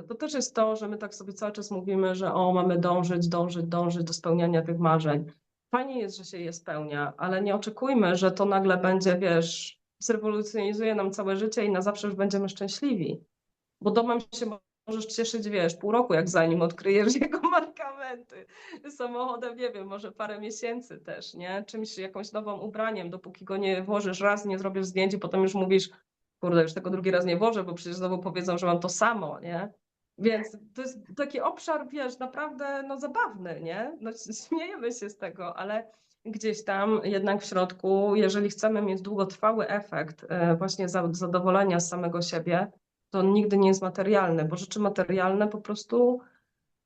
To też jest to, że my tak sobie cały czas mówimy, że mamy dążyć do spełniania tych marzeń. Fajnie jest, że się je spełnia, ale nie oczekujmy, że to nagle będzie, wiesz, zrewolucjonizuje nam całe życie i na zawsze już będziemy szczęśliwi. Bo domem się możesz cieszyć, wiesz, pół roku, jak zanim odkryjesz jego mankamenty. Samochodem, nie wiem, może parę miesięcy też, nie? Czymś, jakąś nową ubraniem, dopóki go nie włożysz raz, nie zrobisz zdjęć i potem już mówisz, kurde, już tego drugi raz nie włożę, bo przecież znowu powiedzą, że mam to samo, nie? Więc to jest taki obszar, wiesz, naprawdę no zabawny, nie? No, śmiejemy się z tego, ale gdzieś tam jednak w środku, jeżeli chcemy mieć długotrwały efekt właśnie zadowolenia z samego siebie, to on nigdy nie jest materialny, bo rzeczy materialne po prostu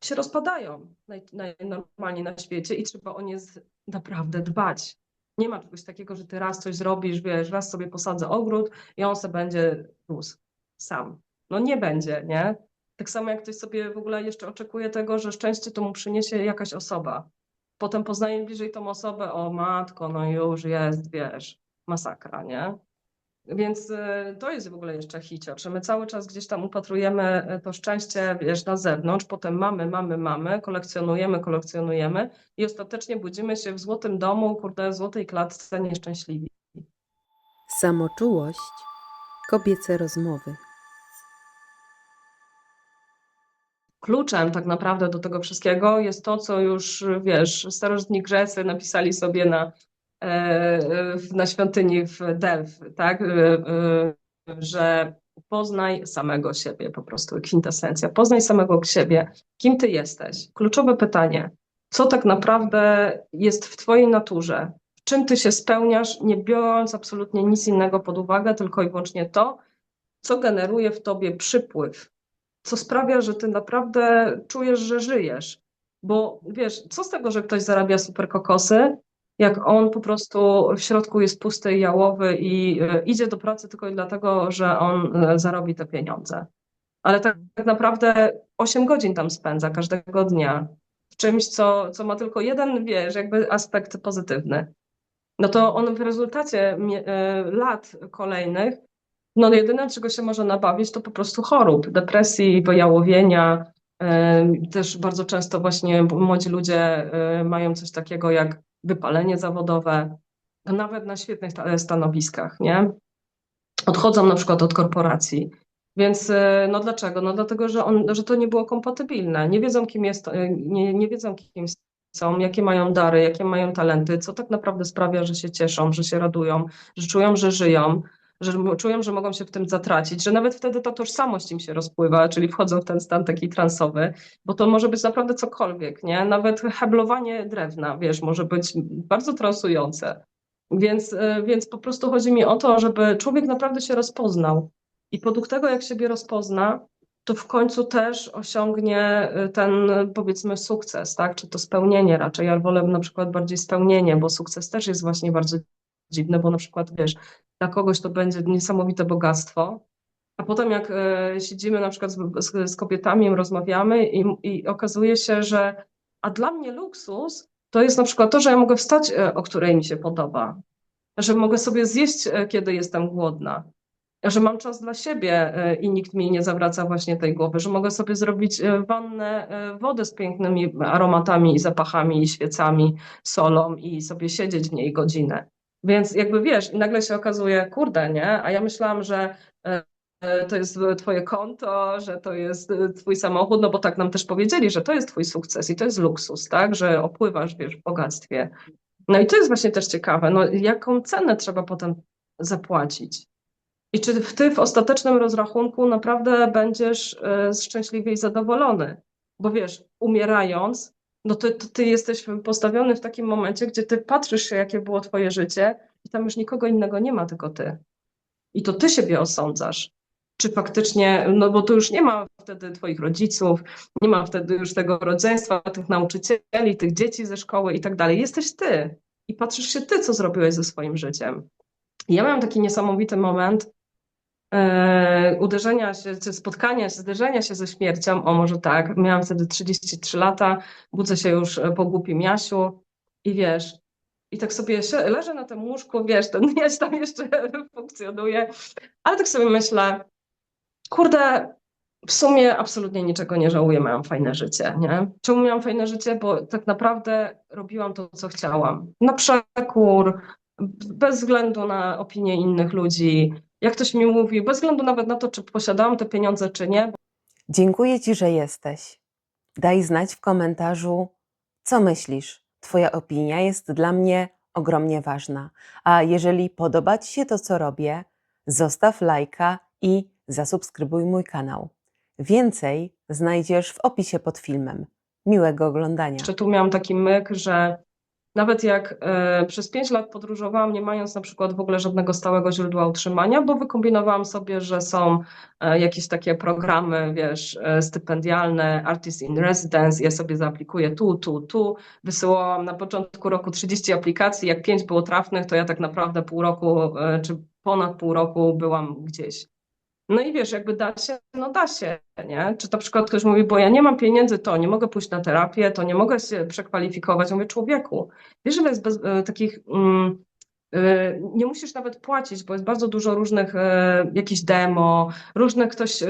się rozpadają najnormalniej na świecie i trzeba o nie naprawdę dbać. Nie ma czegoś takiego, że ty raz coś zrobisz, wiesz, raz sobie posadzę ogród i on sobie będzie rósł sam. No nie będzie, nie? Tak samo jak ktoś sobie w ogóle jeszcze oczekuje tego, że szczęście to mu przyniesie jakaś osoba. Potem poznaje bliżej tą osobę, o matko, no już jest, wiesz, masakra, nie? Więc to jest w ogóle jeszcze hicior, że my cały czas gdzieś tam upatrujemy to szczęście, wiesz, na zewnątrz, potem mamy, kolekcjonujemy i ostatecznie budzimy się w złotym domu, kurde, złotej klatce nieszczęśliwi. Samoczułość, kobiece rozmowy. Kluczem tak naprawdę do tego wszystkiego jest to, co już, wiesz, starożytni Grecy napisali sobie na świątyni w Delf, tak? Że poznaj samego siebie, po prostu kwintesencja. Poznaj samego siebie, kim ty jesteś. Kluczowe pytanie, co tak naprawdę jest w twojej naturze? W czym ty się spełniasz, nie biorąc absolutnie nic innego pod uwagę, tylko i wyłącznie to, co generuje w tobie przypływ, co sprawia, że ty naprawdę czujesz, że żyjesz. Bo wiesz, co z tego, że ktoś zarabia super kokosy, jak on po prostu w środku jest pusty i jałowy i idzie do pracy tylko i dlatego, że on zarobi te pieniądze. Ale tak naprawdę 8 godzin tam spędza każdego dnia w czymś, co ma tylko jeden, wiesz, jakby aspekt pozytywny. No to on w rezultacie lat kolejnych no jedyne, czego się może nabawić, to po prostu chorób, depresji, wyjałowienia. Też bardzo często właśnie młodzi ludzie mają coś takiego jak wypalenie zawodowe, nawet na świetnych stanowiskach, nie? Odchodzą na przykład od korporacji. Więc no dlaczego? No dlatego, że to nie było kompatybilne. Nie wiedzą, kim jest, nie wiedzą, kim są, jakie mają dary, jakie mają talenty, co tak naprawdę sprawia, że się cieszą, że się radują, że czują, że żyją, że czują, że mogą się w tym zatracić, że nawet wtedy ta tożsamość im się rozpływa, czyli wchodzą w ten stan taki transowy, bo to może być naprawdę cokolwiek, nie? Nawet heblowanie drewna, wiesz, może być bardzo transujące. Więc po prostu chodzi mi o to, żeby człowiek naprawdę się rozpoznał. I podług tego, jak siebie rozpozna, to w końcu też osiągnie ten, powiedzmy, sukces, tak? Czy to spełnienie raczej. Ja wolę na przykład bardziej spełnienie, bo sukces też jest właśnie bardzo dziwny, bo na przykład, wiesz, dla kogoś to będzie niesamowite bogactwo, a potem jak siedzimy na przykład z kobietami, rozmawiamy i okazuje się, że a dla mnie luksus to jest na przykład to, że ja mogę wstać, o której mi się podoba, że mogę sobie zjeść, kiedy jestem głodna, że mam czas dla siebie i nikt mi nie zawraca właśnie tej głowy, że mogę sobie zrobić wannę wody z pięknymi aromatami i zapachami i świecami, solą i sobie siedzieć w niej godzinę. Więc jakby wiesz, i nagle się okazuje, kurde, nie? A ja myślałam, że to jest twoje konto, że to jest twój samochód, no bo tak nam też powiedzieli, że to jest twój sukces i to jest luksus, tak? Że opływasz, wiesz, w bogactwie. No i to jest właśnie też ciekawe, no jaką cenę trzeba potem zapłacić? I czy ty w ostatecznym rozrachunku naprawdę będziesz szczęśliwy i zadowolony? Bo wiesz, umierając, no to ty jesteś postawiony w takim momencie, gdzie ty patrzysz się, jakie było twoje życie i tam już nikogo innego nie ma, tylko ty. I to ty siebie osądzasz. Czy faktycznie, no bo tu już nie ma wtedy twoich rodziców, nie ma wtedy już tego rodzeństwa, tych nauczycieli, tych dzieci ze szkoły i tak dalej. Jesteś ty i patrzysz się ty, co zrobiłeś ze swoim życiem. I ja miałam taki niesamowity moment uderzenia się, czy spotkania się, zderzenia się ze śmiercią, o może tak, miałam wtedy 33 lata, budzę się już po głupim Jasiu i wiesz, i tak sobie leżę na tym łóżku, wiesz, ten Jaś tam jeszcze funkcjonuje, ale tak sobie myślę, kurde, W sumie absolutnie niczego nie żałuję, miałam fajne życie, nie? Czemu miałam fajne życie? Bo tak naprawdę robiłam to, co chciałam. Na przekór, bez względu na opinie innych ludzi. Jak ktoś mi mówi, bez względu nawet na to, czy posiadałam te pieniądze, czy nie. Dziękuję Ci, że jesteś. Daj znać w komentarzu, co myślisz. Twoja opinia jest dla mnie ogromnie ważna. A jeżeli podoba Ci się to, co robię, zostaw lajka i zasubskrybuj mój kanał. Więcej znajdziesz w opisie pod filmem. Miłego oglądania. Jeszcze tu miałam taki myk, że nawet jak przez 5 lat podróżowałam, nie mając na przykład w ogóle żadnego stałego źródła utrzymania, bo wykombinowałam sobie, że są jakieś takie programy, wiesz, stypendialne, Artist in Residence, ja sobie zaaplikuję tu. Wysyłałam na początku roku 30 aplikacji, jak 5 było trafnych, to ja tak naprawdę pół roku, czy ponad pół roku byłam gdzieś. No i wiesz, jakby da się, no da się, nie? Czy na przykład ktoś mówi, bo ja nie mam pieniędzy, to nie mogę pójść na terapię, to nie mogę się przekwalifikować. Ja mówię, człowieku, wiesz, że jest takich, nie musisz nawet płacić, bo jest bardzo dużo różnych jakichś demo, różnych ktoś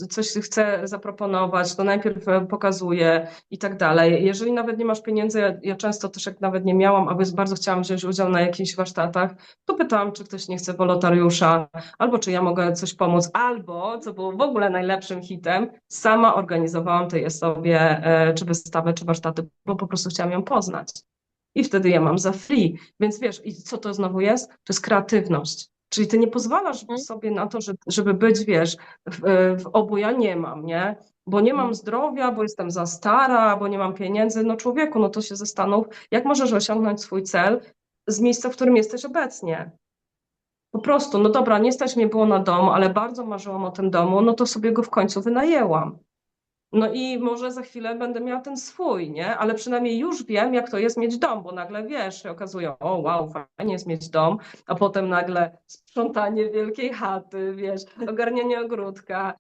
coś chce zaproponować, to najpierw pokazuje i tak dalej. Jeżeli nawet nie masz pieniędzy, ja często też jak nawet nie miałam, a bardzo chciałam wziąć udział na jakichś warsztatach, to pytałam, czy ktoś nie chce wolontariusza, albo czy ja mogę coś pomóc, albo, co było w ogóle najlepszym hitem, sama organizowałam tej osobie czy wystawę, czy warsztaty, bo po prostu chciałam ją poznać. I wtedy ja mam za free. Więc wiesz, i co to znowu jest? To jest kreatywność. Czyli ty nie pozwalasz sobie na to, żeby być, wiesz, w obu ja nie mam, nie? Bo nie mam zdrowia, bo jestem za stara, bo nie mam pieniędzy. No człowieku, no to się zastanów, jak możesz osiągnąć swój cel z miejsca, w którym jesteś obecnie. Po prostu, no dobra, nie stać mnie było na dom, ale bardzo marzyłam o tym domu, no to sobie go w końcu wynajęłam. No i może za chwilę będę miała ten swój, nie? Ale przynajmniej już wiem, jak to jest mieć dom, bo nagle wiesz, się okazuje, o wow, fajnie jest mieć dom, a potem nagle sprzątanie wielkiej chaty, wiesz, ogarnianie ogródka,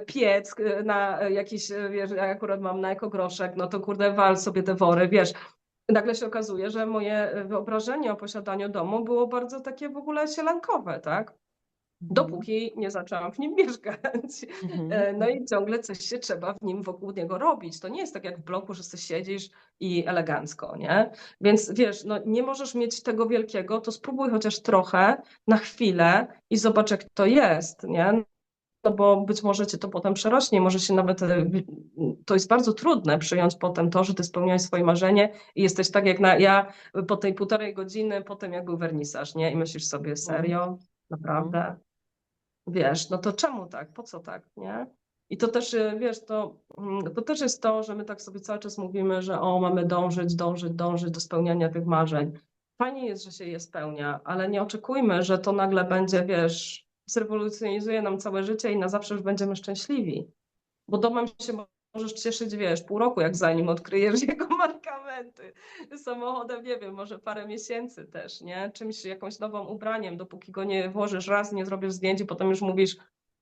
piec na jakiś, wiesz, ja akurat mam na ekogroszek, no to kurde, wal sobie te wory, wiesz. Nagle się okazuje, że moje wyobrażenie o posiadaniu domu było bardzo takie w ogóle sielankowe, tak? Dopóki nie zaczęłam w nim mieszkać. No i ciągle coś się trzeba w nim wokół niego robić. To nie jest tak jak w bloku, że sobie siedzisz i elegancko, nie? Więc wiesz, no nie możesz mieć tego wielkiego, to spróbuj chociaż trochę na chwilę i zobacz, jak to jest, nie? No bo być może cię to potem przerośnie, może się nawet, to jest bardzo trudne przyjąć potem to, że ty spełniałeś swoje marzenie i jesteś tak jak ja po tej 1,5 godziny, potem jak był wernisaż, nie? I myślisz sobie, serio? Naprawdę? Wiesz, no to czemu tak? Po co tak, nie? I to też, wiesz, to też jest to, że my tak sobie cały czas mówimy, że o, mamy dążyć do spełniania tych marzeń. Fajnie jest, że się je spełnia, ale nie oczekujmy, że to nagle będzie, wiesz, zrewolucjonizuje nam całe życie i na zawsze już będziemy szczęśliwi. Bo domem się możesz cieszyć, wiesz, pół roku, jak zanim odkryjesz jego mankamenty. Samochodem, nie wiem, może parę miesięcy też, nie? Czymś, jakąś nową ubraniem, dopóki go nie włożysz raz, nie zrobisz zdjęć i potem już mówisz,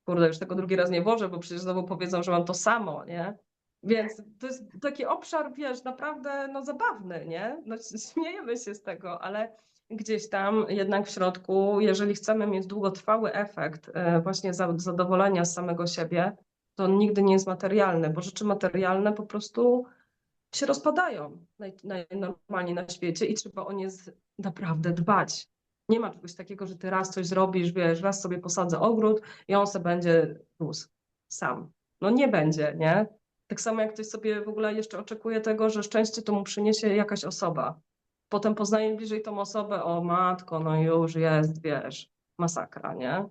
kurde, już tego drugi raz nie włożę, bo przecież znowu powiedzą, że mam to samo, nie? Więc to jest taki obszar, wiesz, naprawdę no, zabawny, nie? No, śmiejemy się z tego, ale gdzieś tam jednak w środku, jeżeli chcemy mieć długotrwały efekt właśnie zadowolenia z samego siebie, to on nigdy nie jest materialny, bo rzeczy materialne po prostu się rozpadają najnormalniej na świecie i trzeba o nie naprawdę dbać. Nie ma czegoś takiego, że ty raz coś zrobisz, wiesz, raz sobie posadzę ogród i on sobie będzie rósł sam. No nie będzie, nie? Tak samo jak ktoś sobie w ogóle jeszcze oczekuje tego, że szczęście to mu przyniesie jakaś osoba. Potem poznaje bliżej tą osobę, o matko, no już jest, wiesz, masakra, nie?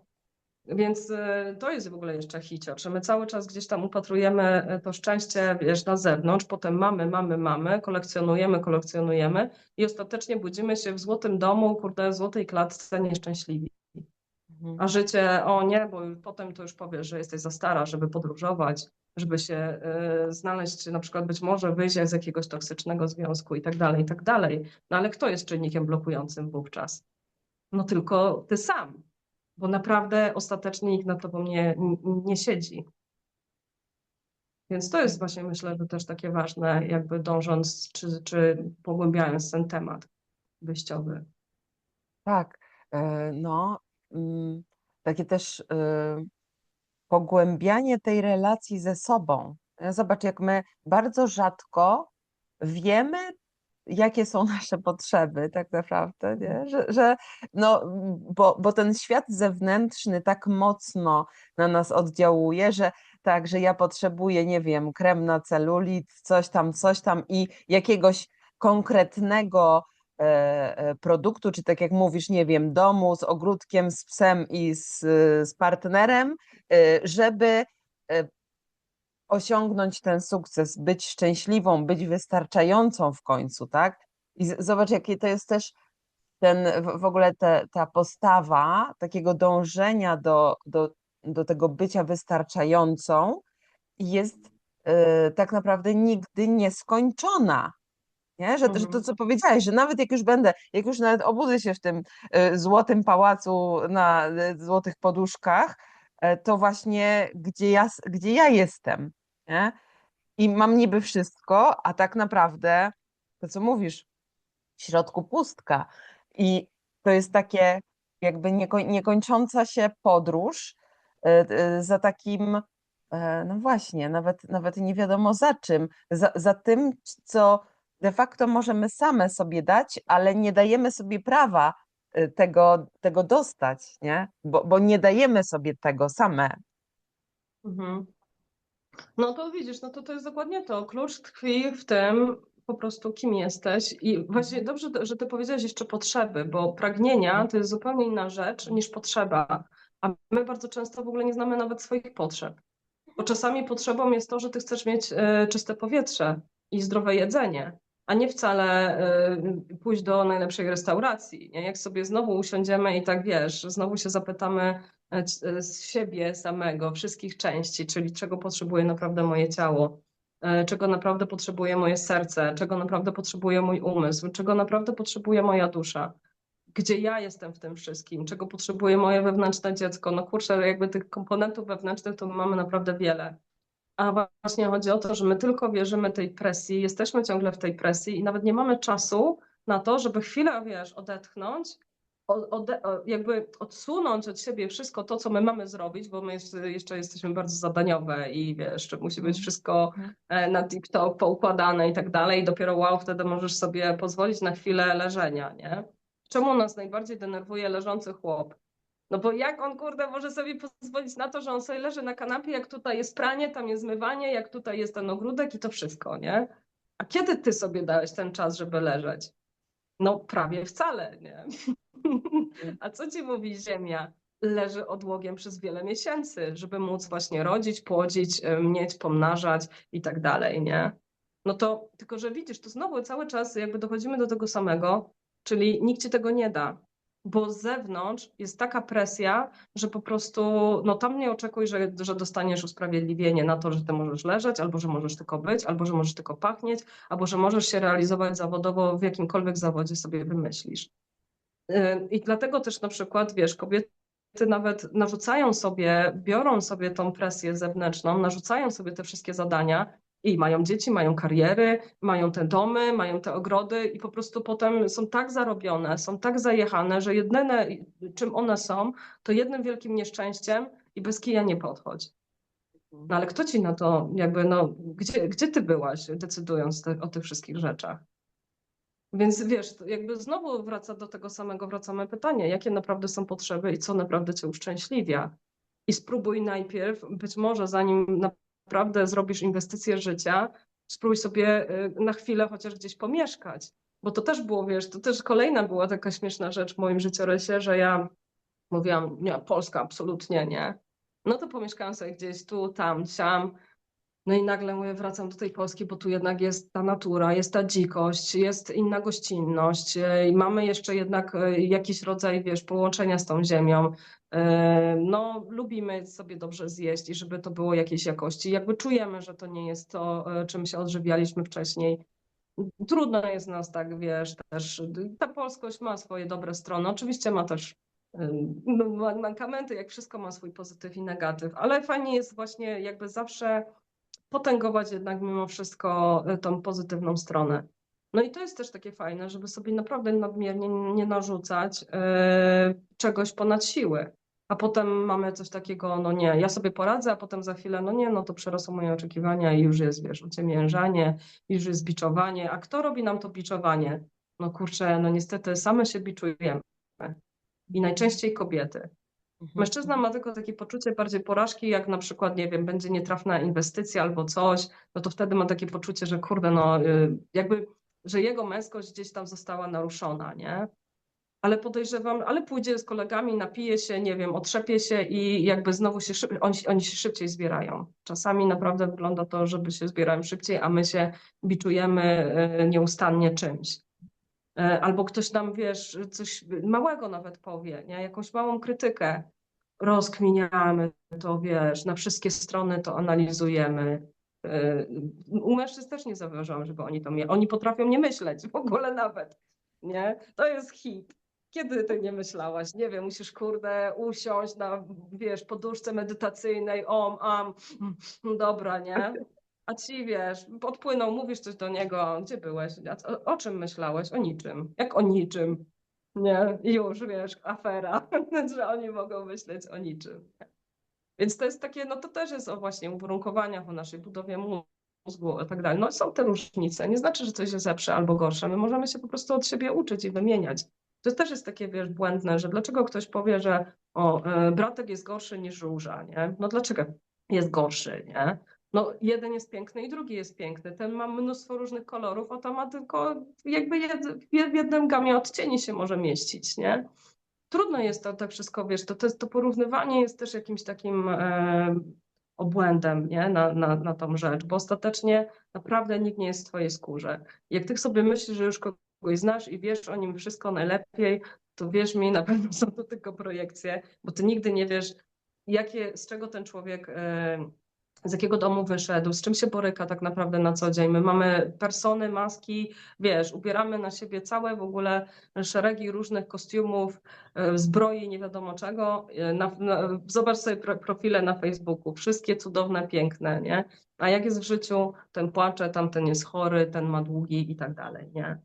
Więc to jest w ogóle jeszcze hicior, że my cały czas gdzieś tam upatrujemy to szczęście, wiesz, na zewnątrz, potem mamy, kolekcjonujemy i ostatecznie budzimy się w złotym domu, kurde, złotej klatce nieszczęśliwi. A życie, o nie, bo potem to już powiesz, że jesteś za stara, żeby podróżować, żeby się znaleźć, na przykład być może wyjść z jakiegoś toksycznego związku i tak dalej, i tak dalej. No ale kto jest czynnikiem blokującym wówczas? No tylko ty sam, bo naprawdę ostatecznie nikt nad tobą nie siedzi. Więc to jest właśnie, myślę, że też takie ważne, jakby dążąc, czy pogłębiając ten temat wyjściowy. Tak, no, takie też pogłębianie tej relacji ze sobą. Zobacz, jak my bardzo rzadko wiemy, jakie są nasze potrzeby, tak naprawdę, nie? No, bo ten świat zewnętrzny tak mocno na nas oddziałuje, że tak, że ja potrzebuję, nie wiem, krem na celulit, coś tam i jakiegoś konkretnego produktu, czy tak jak mówisz, nie wiem, domu z ogródkiem, z psem i z partnerem, żeby osiągnąć ten sukces, być szczęśliwą, być wystarczającą w końcu, tak? I zobacz, jakie to jest też w ogóle ta postawa takiego dążenia do tego bycia wystarczającą jest tak naprawdę nigdy nieskończona. Nie? Że to, Mhm. co powiedziałeś, że nawet jak już nawet obudzę się w tym złotym pałacu na złotych poduszkach, to właśnie gdzie ja jestem, nie? I mam niby wszystko, a tak naprawdę to, co mówisz, w środku pustka. I to jest takie jakby niekończąca się podróż za takim, no właśnie, nawet nie wiadomo za czym, za tym, co de facto możemy same sobie dać, ale nie dajemy sobie prawa tego dostać, nie? Bo nie dajemy sobie tego same. Mhm. No to widzisz, no to jest dokładnie to. Klucz tkwi w tym po prostu, kim jesteś. I właśnie Mhm. dobrze, że ty powiedziałeś jeszcze potrzeby, bo pragnienia to jest zupełnie inna rzecz niż potrzeba. A my bardzo często w ogóle nie znamy nawet swoich potrzeb. Bo czasami potrzebą jest to, że ty chcesz mieć czyste powietrze i zdrowe jedzenie, a nie wcale pójść do najlepszej restauracji. Nie? Jak sobie znowu usiądziemy i tak wiesz, znowu się zapytamy z siebie samego, wszystkich części, czyli czego potrzebuje naprawdę moje ciało, czego naprawdę potrzebuje moje serce, czego naprawdę potrzebuje mój umysł, czego naprawdę potrzebuje moja dusza, gdzie ja jestem w tym wszystkim, czego potrzebuje moje wewnętrzne dziecko. No kurczę, jakby tych komponentów wewnętrznych to my mamy naprawdę wiele. A właśnie chodzi o to, że my tylko wierzymy tej presji, jesteśmy ciągle w tej presji i nawet nie mamy czasu na to, żeby chwilę, wiesz, odetchnąć, jakby odsunąć od siebie wszystko to, co my mamy zrobić, bo my jeszcze jesteśmy bardzo zadaniowe i wiesz, że musi być Mhm. wszystko na TikTok poukładane i tak dalej i dopiero wow, wtedy możesz sobie pozwolić na chwilę leżenia, nie? Czemu nas najbardziej denerwuje leżący chłop? No bo jak on, kurde, może sobie pozwolić na to, że on sobie leży na kanapie, jak tutaj jest pranie, tam jest zmywanie, jak tutaj jest ten ogródek i to wszystko, nie? A kiedy ty sobie dałeś ten czas, żeby leżeć? No prawie wcale, nie? A co ci mówi Ziemia? Leży odłogiem przez wiele miesięcy, żeby móc właśnie rodzić, płodzić, mieć, pomnażać i tak dalej, nie? No to tylko, że widzisz, to znowu cały czas jakby dochodzimy do tego samego, czyli nikt ci tego nie da, bo z zewnątrz jest taka presja, że po prostu, no tam nie oczekuj, że dostaniesz usprawiedliwienie na to, że ty możesz leżeć, albo że możesz tylko być, albo że możesz tylko pachnieć, albo że możesz się realizować zawodowo w jakimkolwiek zawodzie sobie wymyślisz. I dlatego też na przykład, wiesz, kobiety nawet narzucają sobie, biorą sobie tą presję zewnętrzną, narzucają sobie te wszystkie zadania i mają dzieci, mają kariery, mają te domy, mają te ogrody i po prostu potem są tak zarobione, są tak zajechane, że jedyne, czym one są, to jednym wielkim nieszczęściem i bez kija nie podchodź. No ale kto ci na to jakby, no, gdzie ty byłaś, decydując o tych wszystkich rzeczach? Więc wiesz, to jakby znowu wraca do tego samego, wracamy pytanie, jakie naprawdę są potrzeby i co naprawdę cię uszczęśliwia. I spróbuj najpierw, być może zanim naprawdę zrobisz inwestycję życia, spróbuj sobie na chwilę chociaż gdzieś pomieszkać. Bo to też było, wiesz, to też kolejna była taka śmieszna rzecz w moim życiorysie, że ja mówiłam, nie, Polska absolutnie nie. No to pomieszkałam sobie gdzieś tu, tam, siam. No i nagle mówię, wracam do tej Polski, bo tu jednak jest ta natura, jest ta dzikość, jest inna gościnność i mamy jeszcze jednak jakiś rodzaj, wiesz, połączenia z tą ziemią. No, lubimy sobie dobrze zjeść i żeby to było jakiejś jakości. Jakby czujemy, że to nie jest to, czym się odżywialiśmy wcześniej. Trudno jest nas tak, wiesz, też ta polskość ma swoje dobre strony. Oczywiście ma też mankamenty, jak wszystko ma swój pozytyw i negatyw, ale fajnie jest właśnie jakby zawsze potęgować jednak mimo wszystko tą pozytywną stronę. No i to jest też takie fajne, żeby sobie naprawdę nadmiernie nie narzucać czegoś ponad siły. a potem mamy coś takiego, no nie, ja sobie poradzę, a potem za chwilę, no nie, no to przerosło moje oczekiwania i już jest, wiesz, uciemiężanie, już jest biczowanie. A kto robi nam to biczowanie? No kurczę, no niestety same się biczujemy i najczęściej kobiety. Mężczyzna ma tylko takie poczucie bardziej porażki, jak na przykład, nie wiem, będzie nietrafna inwestycja albo coś, no to wtedy ma takie poczucie, że kurde, no jakby, że jego męskość gdzieś tam została naruszona, nie? Ale podejrzewam, ale pójdzie z kolegami, napije się, nie wiem, otrzepie się i jakby znowu się oni się szybciej zbierają. Czasami naprawdę wygląda to, żeby się zbierają szybciej, a my się biczujemy nieustannie czymś. Albo ktoś nam, wiesz, coś małego nawet powie, nie? Jakąś małą krytykę. Rozkminiamy to, wiesz, na wszystkie strony to analizujemy. U mężczyzn też nie zauważyłam, żeby oni to mieli. Oni potrafią nie myśleć w ogóle nawet, nie? To jest hit. Kiedy ty nie myślałaś? Nie wiem, musisz, kurde, usiąść na, wiesz, poduszce medytacyjnej, dobra, nie? A ci, wiesz, podpłynął, mówisz coś do niego, gdzie byłeś? O czym myślałeś? O niczym. Jak o niczym? Nie, i już, wiesz, afera, że oni mogą myśleć o niczym. Więc to jest takie, no to też jest o właśnie uwarunkowaniach, o naszej budowie mózgu i tak dalej. No są te różnice. Nie znaczy, że coś jest lepsze albo gorsze. My możemy się po prostu od siebie uczyć i wymieniać. To też jest takie, wiesz, błędne, że dlaczego ktoś powie, że bratek jest gorszy niż róża, nie? No dlaczego jest gorszy, nie? No jeden jest piękny i drugi jest piękny. Ten ma mnóstwo różnych kolorów, a ta ma tylko jakby w jednym gamie odcieni się może mieścić, nie? Trudno jest to wszystko, wiesz, to porównywanie jest też jakimś takim obłędem, nie? Na tą rzecz, bo ostatecznie naprawdę nikt nie jest w twojej skórze. Jak ty sobie myślisz, że już kogoś znasz i wiesz o nim wszystko najlepiej, to wierz mi, na pewno są to tylko projekcje, bo ty nigdy nie wiesz, z czego ten człowiek z jakiego domu wyszedł, z czym się boryka tak naprawdę na co dzień. My mamy persony, maski, wiesz, ubieramy na siebie całe w ogóle szeregi różnych kostiumów, zbroi, nie wiadomo czego. Zobacz sobie profile na Facebooku, wszystkie cudowne, piękne, nie? A jak jest w życiu, ten płacze, tamten jest chory, ten ma długi i tak dalej, nie?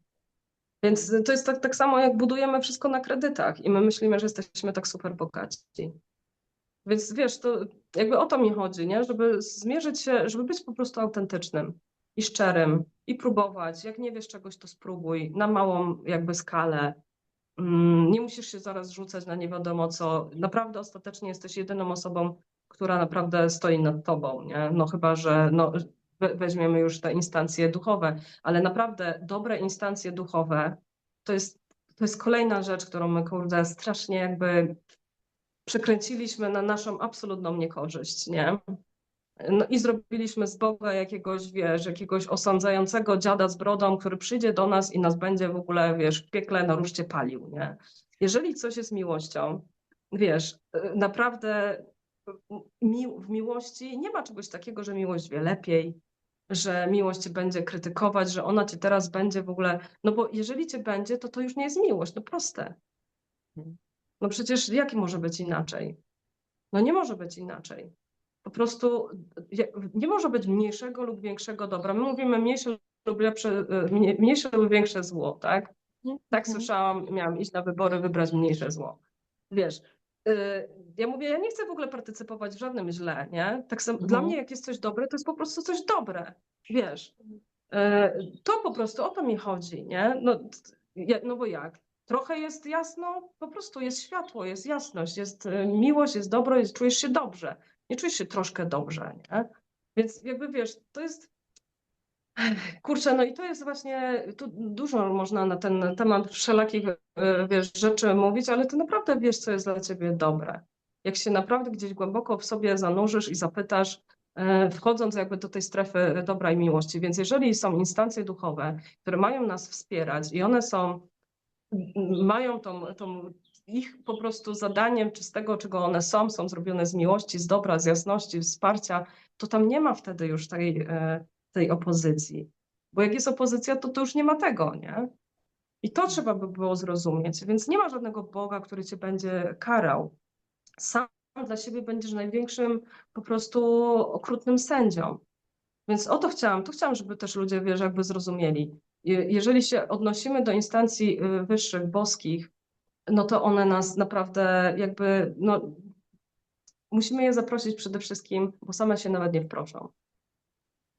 Więc to jest tak samo, jak budujemy wszystko na kredytach i my myślimy, że jesteśmy tak super bogaci. Więc wiesz, to jakby o to mi chodzi, nie? Żeby zmierzyć się, żeby być po prostu autentycznym i szczerym i próbować. Jak nie wiesz czegoś, to spróbuj na małą jakby skalę. Nie musisz się zaraz rzucać na nie wiadomo co. Naprawdę ostatecznie jesteś jedyną osobą, która naprawdę stoi nad tobą, nie? No chyba, że no, weźmiemy już te instancje duchowe, ale naprawdę dobre instancje duchowe to jest, to jest kolejna rzecz, którą my, kurde, strasznie jakby przekręciliśmy na naszą absolutną niekorzyść, nie? No i zrobiliśmy z Boga jakiegoś, wiesz, jakiegoś osądzającego dziada z brodą, który przyjdzie do nas i nas będzie w ogóle, wiesz, w piekle na ruszcie palił, nie? Jeżeli coś jest miłością, wiesz, naprawdę w miłości nie ma czegoś takiego, że miłość wie lepiej, że miłość cię będzie krytykować, że ona cię teraz będzie w ogóle, no bo jeżeli cię będzie, to już nie jest miłość, no proste. No przecież jak może być inaczej? No nie może być inaczej. Po prostu nie może być mniejszego lub większego dobra. My mówimy mniejsze lub lepsze, mniejsze lub większe zło, tak? Tak słyszałam, miałam iść na wybory, wybrać mniejsze zło. Wiesz, ja mówię, ja nie chcę w ogóle partycypować w żadnym źle, nie? Tak samo, dla mnie jak jest coś dobre, to jest po prostu coś dobre, wiesz. To po prostu o to mi chodzi, nie? No bo jak? Trochę jest jasno, po prostu jest światło, jest jasność, jest miłość, jest dobro, czujesz się dobrze. Nie czujesz się troszkę dobrze, nie? Więc jakby wiesz, to jest, kurczę, no i to jest właśnie, tu dużo można na ten temat wszelakich, wiesz, rzeczy mówić, ale ty naprawdę wiesz, co jest dla ciebie dobre. Jak się naprawdę gdzieś głęboko w sobie zanurzysz i zapytasz, wchodząc jakby do tej strefy dobra i miłości. Więc jeżeli są instancje duchowe, które mają nas wspierać i one mają tą ich po prostu zadaniem, czy z tego, czego one są zrobione z miłości, z dobra, z jasności, wsparcia, to tam nie ma wtedy już tej opozycji. Bo jak jest opozycja, to już nie ma tego, nie? I to trzeba by było zrozumieć. Więc nie ma żadnego Boga, który cię będzie karał. Sam dla siebie będziesz największym po prostu okrutnym sędzią. Więc o to chciałam, żeby też ludzie, wiesz, jakby zrozumieli. Jeżeli się odnosimy do instancji wyższych, boskich, no to one nas naprawdę jakby, no musimy je zaprosić przede wszystkim, bo same się nawet nie wproszą.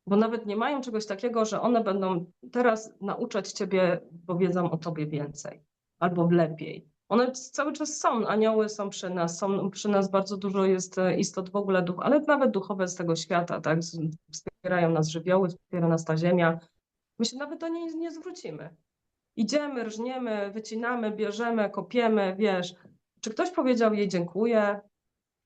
Bo nawet nie mają czegoś takiego, że one będą teraz nauczać ciebie, bo wiedzą o tobie więcej albo lepiej. One cały czas są, anioły są przy nas bardzo dużo jest istot w ogóle, ale nawet duchowe z tego świata, tak? Wspierają nas żywioły, wspiera nas ta ziemia. My się nawet do niej nie zwrócimy. Idziemy, rżniemy, wycinamy, bierzemy, kopiemy, wiesz. Czy ktoś powiedział jej dziękuję?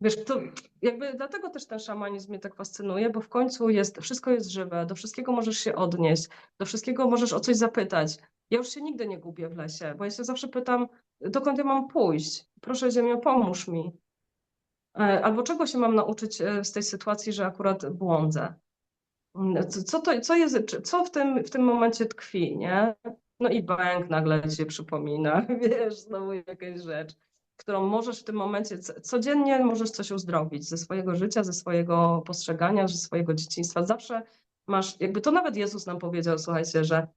Wiesz, to jakby dlatego też ten szamanizm mnie tak fascynuje, bo w końcu wszystko jest żywe, do wszystkiego możesz się odnieść, do wszystkiego możesz o coś zapytać. Ja już się nigdy nie gubię w lesie, bo ja się zawsze pytam, dokąd ja mam pójść? Proszę Ziemio, pomóż mi. Albo czego się mam nauczyć z tej sytuacji, że akurat błądzę. Co w tym momencie tkwi, nie? No i bęk nagle ci się przypomina, wiesz, znowu jakaś rzecz, którą możesz w tym momencie, codziennie możesz coś uzdrowić ze swojego życia, ze swojego postrzegania, ze swojego dzieciństwa. Zawsze masz, jakby to nawet Jezus nam powiedział, słuchajcie, że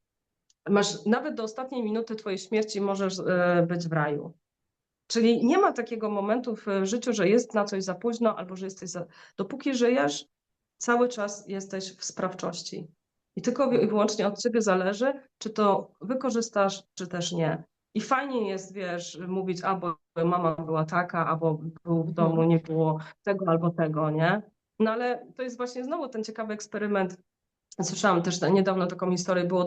masz nawet do ostatniej minuty twojej śmierci możesz być w raju. Czyli nie ma takiego momentu w życiu, że jest na coś za późno, albo że dopóki żyjesz, cały czas jesteś w sprawczości. I tylko i wyłącznie od ciebie zależy, czy to wykorzystasz, czy też nie. I fajnie jest, wiesz, mówić, albo mama była taka, albo był w domu, nie było tego albo tego, nie? No ale to jest właśnie znowu ten ciekawy eksperyment. Słyszałam też niedawno taką historię, było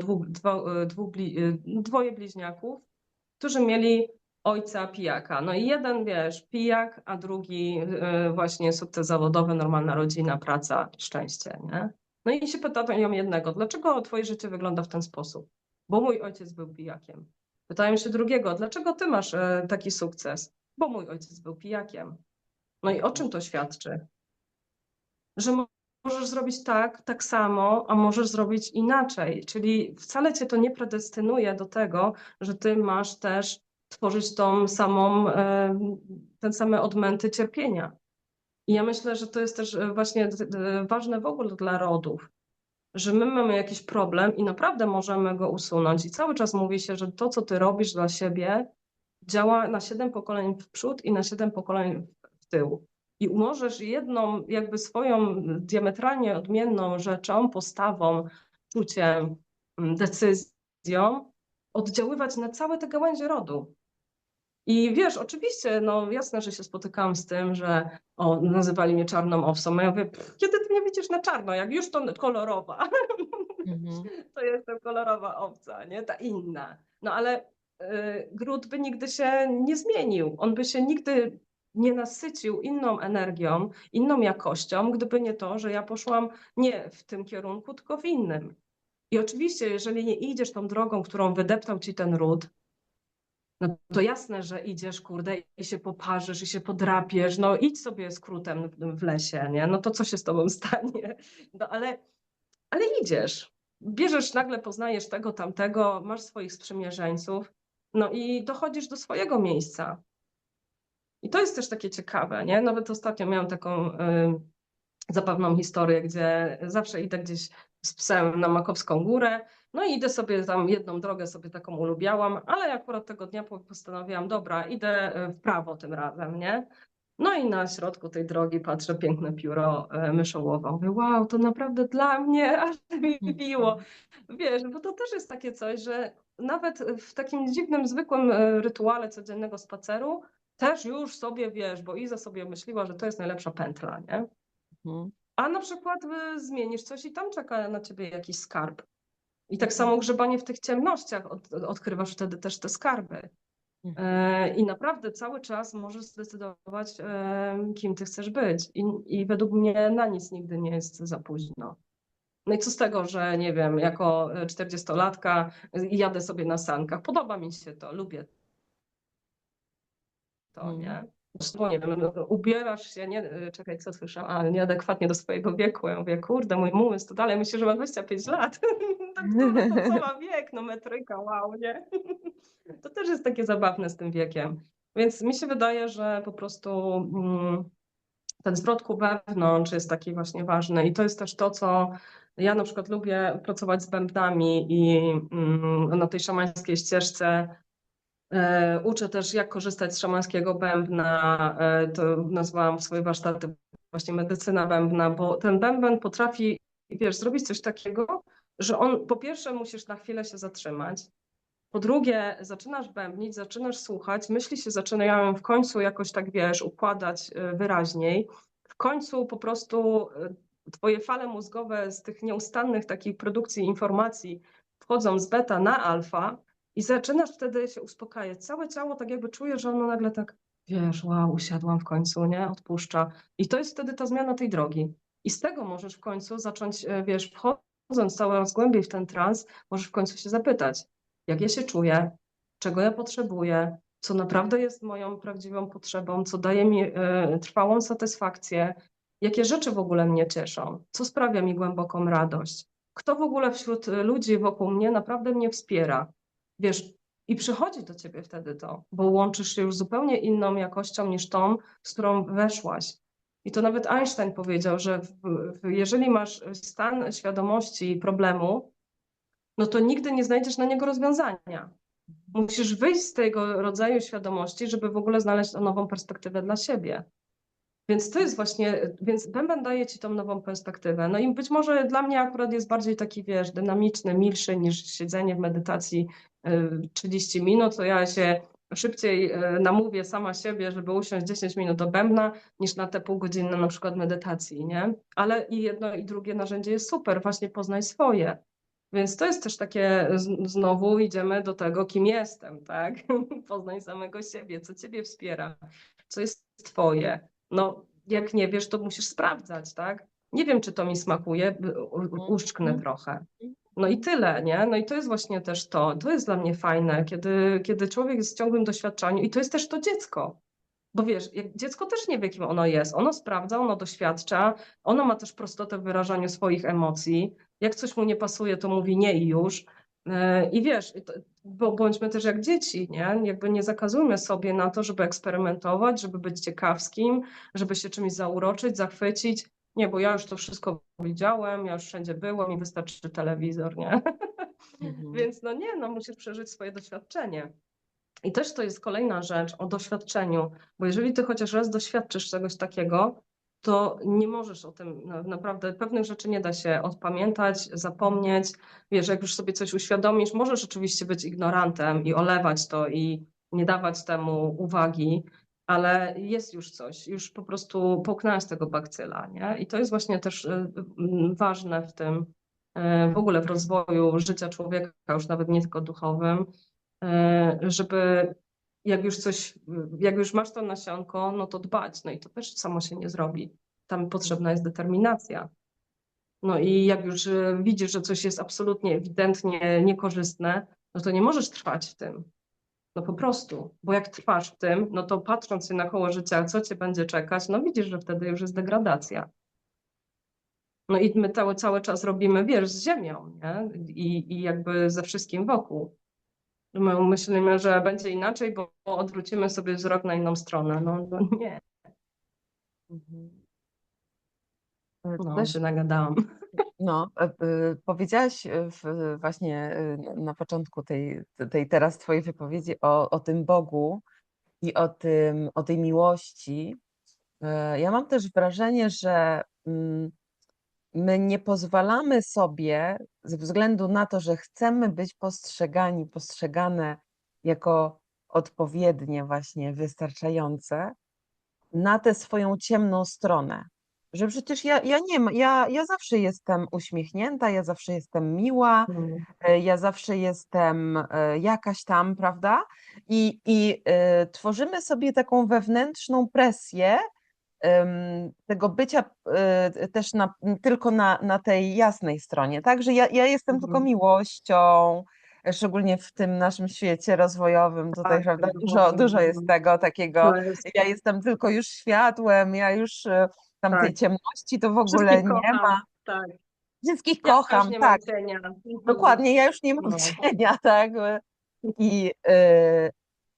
dwoje bliźniaków, którzy mieli ojca pijaka. No i jeden, wiesz, pijak, a drugi właśnie sukces zawodowy, normalna rodzina, praca, szczęście, nie? No i się pytają jednego, dlaczego twoje życie wygląda w ten sposób? Bo mój ojciec był pijakiem. Pytają się drugiego, dlaczego ty masz taki sukces? Bo mój ojciec był pijakiem. No i o czym to świadczy? Że możesz zrobić tak samo, a możesz zrobić inaczej. Czyli wcale cię to nie predestynuje do tego, że ty masz też tworzyć te same odmęty cierpienia. I ja myślę, że to jest też właśnie ważne w ogóle dla rodów, że my mamy jakiś problem i naprawdę możemy go usunąć. I cały czas mówi się, że to, co ty robisz dla siebie, działa na 7 pokoleń w przód i na 7 pokoleń w tył. I możesz jedną, jakby swoją diametralnie odmienną rzeczą, postawą, czuciem, decyzją oddziaływać na całe te gałęzie rodu. I wiesz, oczywiście, no jasne, że się spotykałam z tym, że nazywali mnie czarną owcą. A ja mówię, kiedy ty mnie widzisz na czarno, jak już to kolorowa. To jestem kolorowa owca, nie? Ta inna. No ale gród by nigdy się nie zmienił. On by się nigdy nie nasycił inną energią, inną jakością, gdyby nie to, że ja poszłam nie w tym kierunku, tylko w innym. I oczywiście, jeżeli nie idziesz tą drogą, którą wydeptał ci ten ród, no to jasne, że idziesz, kurde, i się poparzysz, i się podrapiesz, no idź sobie skrótem w lesie, nie? No to co się z tobą stanie? No ale idziesz. Bierzesz, nagle poznajesz tego, tamtego, masz swoich sprzymierzeńców, no i dochodzisz do swojego miejsca. I to jest też takie ciekawe, nie? Nawet ostatnio miałam taką zabawną historię, gdzie zawsze idę gdzieś z psem na Makowską Górę, no i idę sobie tam, jedną drogę sobie taką ulubiałam, ale akurat tego dnia postanowiłam, dobra, idę w prawo tym razem, nie? No i na środku tej drogi patrzę, piękne pióro myszołowe. Mówię, wow, to naprawdę dla mnie, aż mi biło. Wiesz, bo to też jest takie coś, że nawet w takim dziwnym, zwykłym rytuale codziennego spaceru też już sobie, wiesz, bo Iza sobie myśliła, że to jest najlepsza pętla, nie? A na przykład zmienisz coś i tam czeka na ciebie jakiś skarb. I tak samo grzebanie w tych ciemnościach, odkrywasz wtedy też te skarby. I naprawdę cały czas możesz zdecydować, kim ty chcesz być. I według mnie na nic nigdy nie jest za późno. No i co z tego, że nie wiem, jako 40-latka jadę sobie na sankach. Podoba mi się to, lubię to, nie? Zresztą, nie wiem, ubierasz się, nie, czekaj, co słyszałam, ale nieadekwatnie do swojego wieku. Ja mówię, kurde, mój umysł to dalej myślę, że ma 25 lat. To co ma wiek? No metryka, wow, nie? To też jest takie zabawne z tym wiekiem. Więc mi się wydaje, że po prostu ten zwrot ku wewnątrz jest taki właśnie ważny i to jest też to, co ja na przykład lubię pracować z bębnami i na tej szamańskiej ścieżce Uczę też, jak korzystać z szamańskiego bębna. To nazwałam swoje warsztaty właśnie medycyna bębna, bo ten bęben potrafi, wiesz, zrobić coś takiego, że on po pierwsze musisz na chwilę się zatrzymać. Po drugie, zaczynasz bębnić, zaczynasz słuchać, myśli się zaczynają w końcu jakoś tak, wiesz, układać wyraźniej. W końcu po prostu twoje fale mózgowe z tych nieustannych takich produkcji informacji wchodzą z beta na alfa i zaczynasz wtedy się uspokajać. Całe ciało tak jakby czuje, że ono nagle tak, wiesz, wow, usiadłam w końcu, nie? Odpuszcza. I to jest wtedy ta zmiana tej drogi. I z tego możesz w końcu zacząć, wiesz, wchodząc coraz głębiej w ten trans, możesz w końcu się zapytać, jak ja się czuję, czego ja potrzebuję, co naprawdę jest moją prawdziwą potrzebą, co daje mi trwałą satysfakcję, jakie rzeczy w ogóle mnie cieszą, co sprawia mi głęboką radość, kto w ogóle wśród ludzi wokół mnie naprawdę mnie wspiera. Wiesz, i przychodzi do ciebie wtedy to, bo łączysz się już zupełnie inną jakością niż tą, z którą weszłaś. I to nawet Einstein powiedział, że jeżeli masz stan świadomości problemu, no to nigdy nie znajdziesz na niego rozwiązania. Musisz wyjść z tego rodzaju świadomości, żeby w ogóle znaleźć nową perspektywę dla siebie. Więc to jest właśnie, więc bęben daje ci tą nową perspektywę. No i być może dla mnie akurat jest bardziej taki, wiesz, dynamiczny, milszy niż siedzenie w medytacji 30 minut, to ja się szybciej namówię sama siebie, żeby usiąść 10 minut do bębna, niż na te półgodzinne na przykład medytacji, nie? Ale i jedno i drugie narzędzie jest super, właśnie poznaj swoje. Więc to jest też takie, znowu idziemy do tego, kim jestem, tak? Poznaj samego siebie, co ciebie wspiera, co jest twoje. No, jak nie wiesz, to musisz sprawdzać, tak? Nie wiem, czy to mi smakuje, uszczknę trochę. No i tyle, nie? No i to jest właśnie też to. To jest dla mnie fajne, kiedy człowiek jest w ciągłym doświadczaniu i to jest też to dziecko. Bo wiesz, dziecko też nie wie, kim ono jest. Ono sprawdza, ono doświadcza, ono ma też prostotę w wyrażaniu swoich emocji. Jak coś mu nie pasuje, to mówi nie i już. I wiesz, bo bądźmy też jak dzieci, nie? Jakby nie zakazujmy sobie na to, żeby eksperymentować, żeby być ciekawskim, żeby się czymś zauroczyć, zachwycić. Nie, bo ja już to wszystko widziałem, ja już wszędzie byłam, mi wystarczy telewizor, nie? Mhm. Więc no nie, no musisz przeżyć swoje doświadczenie. I też to jest kolejna rzecz o doświadczeniu, bo jeżeli ty chociaż raz doświadczysz czegoś takiego, to nie możesz o tym, naprawdę pewnych rzeczy nie da się odpamiętać, zapomnieć. Wiesz, jak już sobie coś uświadomisz, możesz oczywiście być ignorantem i olewać to i nie dawać temu uwagi, ale jest już coś, już po prostu połknąłeś tego bakcyla, nie? I to jest właśnie też ważne w tym, w ogóle w rozwoju życia człowieka, już nawet nie tylko duchowym, żeby jak już coś, jak już masz to nasionko, no to dbać. No i to też samo się nie zrobi. Tam potrzebna jest determinacja. No i jak już widzisz, że coś jest absolutnie, ewidentnie niekorzystne, no to nie możesz trwać w tym. No po prostu, bo jak trwasz w tym, no to patrząc się na koło życia, co cię będzie czekać, no widzisz, że wtedy już jest degradacja. No i my cały czas robimy, wiesz, z ziemią, nie? I jakby ze wszystkim wokół. My myślimy, że będzie inaczej, bo odwrócimy sobie wzrok na inną stronę. No nie, Mhm. no Też się nagadałam. no, powiedziałaś właśnie na początku tej teraz twojej wypowiedzi o tym Bogu i o tej miłości. Ja mam też wrażenie, że my nie pozwalamy sobie, ze względu na to, że chcemy być postrzegane jako odpowiednie, właśnie wystarczające, na tę swoją ciemną stronę. Że przecież ja nie ma, ja zawsze jestem uśmiechnięta, ja zawsze jestem miła, Mm, ja zawsze jestem jakaś tam, prawda? I tworzymy sobie taką wewnętrzną presję tego bycia też tylko na tej jasnej stronie, tak? Że ja jestem tylko mhm. miłością, szczególnie w tym naszym świecie rozwojowym tutaj, Tak, prawda? tak, Dużo jest mhm. tego takiego, To jest, ja jestem tylko już światłem, ja już tam tej tak. ciemności to w ogóle Wszystkich nie kocham, ma. tak. Wszystkich Ja już kocham, nie mam tak, cienia. Mhm. dokładnie, ja już nie mam No. cienia, tak? I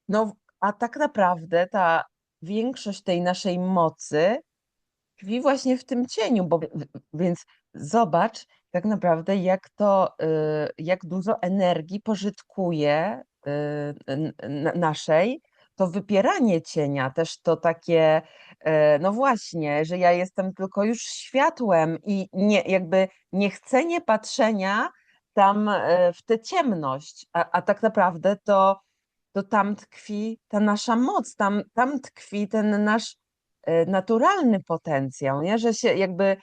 no, a tak naprawdę ta większość tej naszej mocy tkwi właśnie w tym cieniu, bo więc zobacz tak naprawdę, jak dużo energii pożytkuje naszej, to wypieranie cienia, też to takie, no właśnie, że ja jestem tylko już światłem i jakby niechcenie patrzenia tam w tę ciemność, a tak naprawdę to tam tkwi ta nasza moc, tam tkwi ten nasz naturalny potencjał, nie? Że się jakby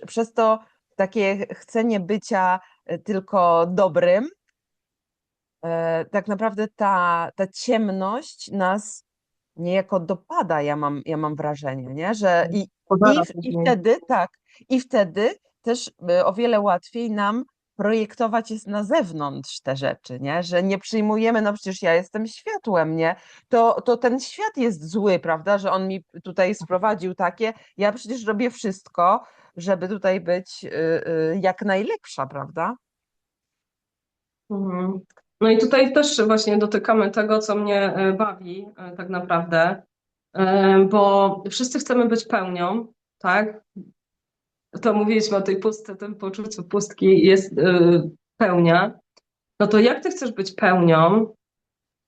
przez to takie chcenie bycia tylko dobrym, tak naprawdę ta ciemność nas niejako dopada, ja mam wrażenie, nie? Że Pożera później. wtedy, tak, i wtedy też o wiele łatwiej nam projektować jest na zewnątrz te rzeczy, nie? Że nie przyjmujemy, no przecież ja jestem światłem, nie? To ten świat jest zły, prawda? Że on mi tutaj sprowadził takie, ja przecież robię wszystko, żeby tutaj być jak najlepsza, prawda? Mhm. No i tutaj też właśnie dotykamy tego, co mnie bawi tak naprawdę, bo wszyscy chcemy być pełnią, tak? To mówiliśmy o tej pustce, tym poczuciu pustki jest pełnia. No to jak ty chcesz być pełnią,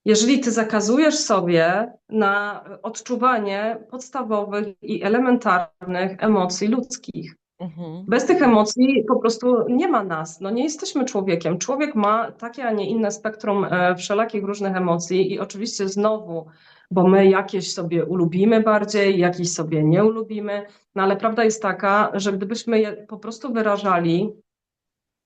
jeżeli ty zakazujesz sobie na odczuwanie podstawowych i elementarnych emocji ludzkich? Mhm. Bez tych emocji po prostu nie ma nas. No nie jesteśmy człowiekiem. Człowiek ma takie, a nie inne spektrum wszelakich różnych emocji i oczywiście znowu, bo my jakieś sobie ulubimy bardziej, jakieś sobie nie ulubimy, no ale prawda jest taka, że gdybyśmy je po prostu wyrażali,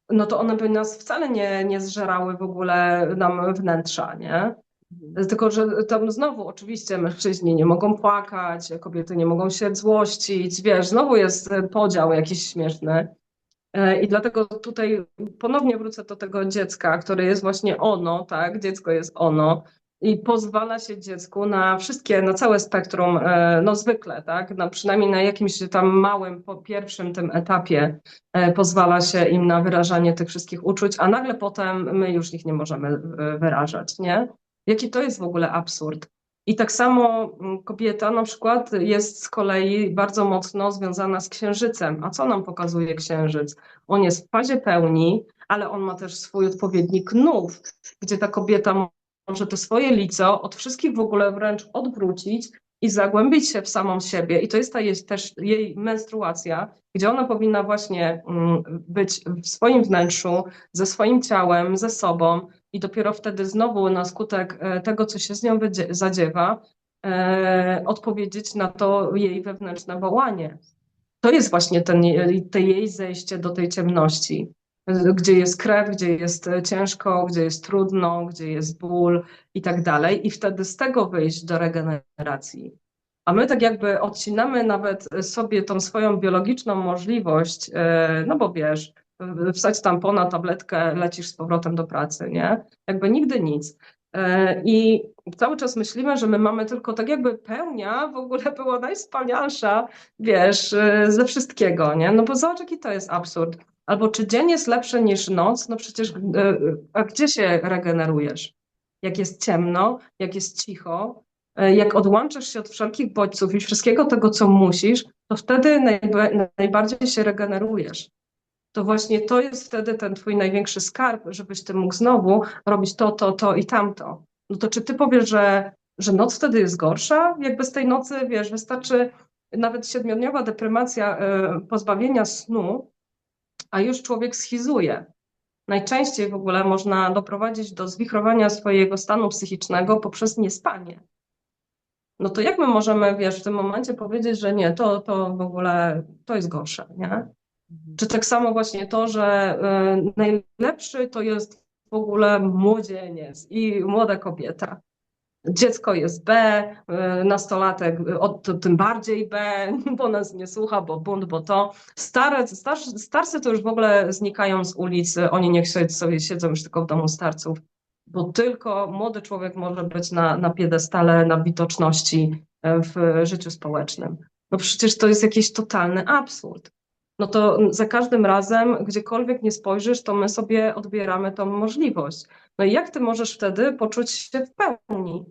no to one by nas wcale nie zżerały w ogóle nam wnętrza, nie? Mhm. Tylko, że tam znowu oczywiście mężczyźni nie mogą płakać, kobiety nie mogą się złościć, wiesz, znowu jest podział jakiś śmieszny. I dlatego tutaj ponownie wrócę do tego dziecka, które jest właśnie ono, tak? Dziecko jest ono i pozwala się dziecku na wszystkie, na całe spektrum, no zwykle, tak? Przynajmniej na jakimś tam małym, po pierwszym tym etapie pozwala się im na wyrażanie tych wszystkich uczuć, a nagle potem my już ich nie możemy wyrażać, nie? Jaki to jest w ogóle absurd? I tak samo kobieta na przykład jest z kolei bardzo mocno związana z księżycem. A co nam pokazuje księżyc? On jest w fazie pełni, ale on ma też swój odpowiednik nów, gdzie ta kobieta może to swoje lico od wszystkich w ogóle wręcz odwrócić i zagłębić się w samą siebie. I to jest też jej menstruacja, gdzie ona powinna właśnie być w swoim wnętrzu, ze swoim ciałem, ze sobą i dopiero wtedy znowu na skutek tego, co się z nią zadziewa, odpowiedzieć na to jej wewnętrzne wołanie. To jest właśnie te jej zejście do tej ciemności, gdzie jest krew, gdzie jest ciężko, gdzie jest trudno, gdzie jest ból i tak dalej. I wtedy z tego wyjść do regeneracji. A my tak jakby odcinamy nawet sobie tą swoją biologiczną możliwość, no bo wiesz, wsadź tampona, tabletkę, lecisz z powrotem do pracy, nie? Jakby nigdy nic. I cały czas myślimy, że my mamy tylko tak jakby pełnia w ogóle była najwspanialsza, wiesz, ze wszystkiego, nie? No bo zobacz, jaki to jest absurd. Albo czy dzień jest lepszy niż noc? No przecież, a gdzie się regenerujesz? Jak jest ciemno, jak jest cicho, jak odłączasz się od wszelkich bodźców i wszystkiego tego, co musisz, to wtedy najbardziej się regenerujesz. To właśnie to jest wtedy ten twój największy skarb, żebyś ty mógł znowu robić to i tamto. No to czy ty powiesz, że noc wtedy jest gorsza? Jakby z tej nocy, wiesz, wystarczy nawet 7-dniowa deprymacja pozbawienia snu, a już człowiek schizuje. Najczęściej w ogóle można doprowadzić do zwichrowania swojego stanu psychicznego poprzez niespanie. No to jak my możemy, wiesz, w tym momencie powiedzieć, że nie, to w ogóle to jest gorsze, nie? Mhm. Czy tak samo właśnie to, że najlepszy to jest w ogóle młodzieniec i młoda kobieta. Dziecko jest B, nastolatek tym bardziej B, bo nas nie słucha, bo bunt, bo to. Starcy to już w ogóle znikają z ulicy, oni niech sobie siedzą już tylko w domu starców, bo tylko młody człowiek może być na piedestale, na widoczności w życiu społecznym. No przecież to jest jakiś totalny absurd. No to za każdym razem, gdziekolwiek nie spojrzysz, to my sobie odbieramy tą możliwość. No i jak ty możesz wtedy poczuć się w pełni?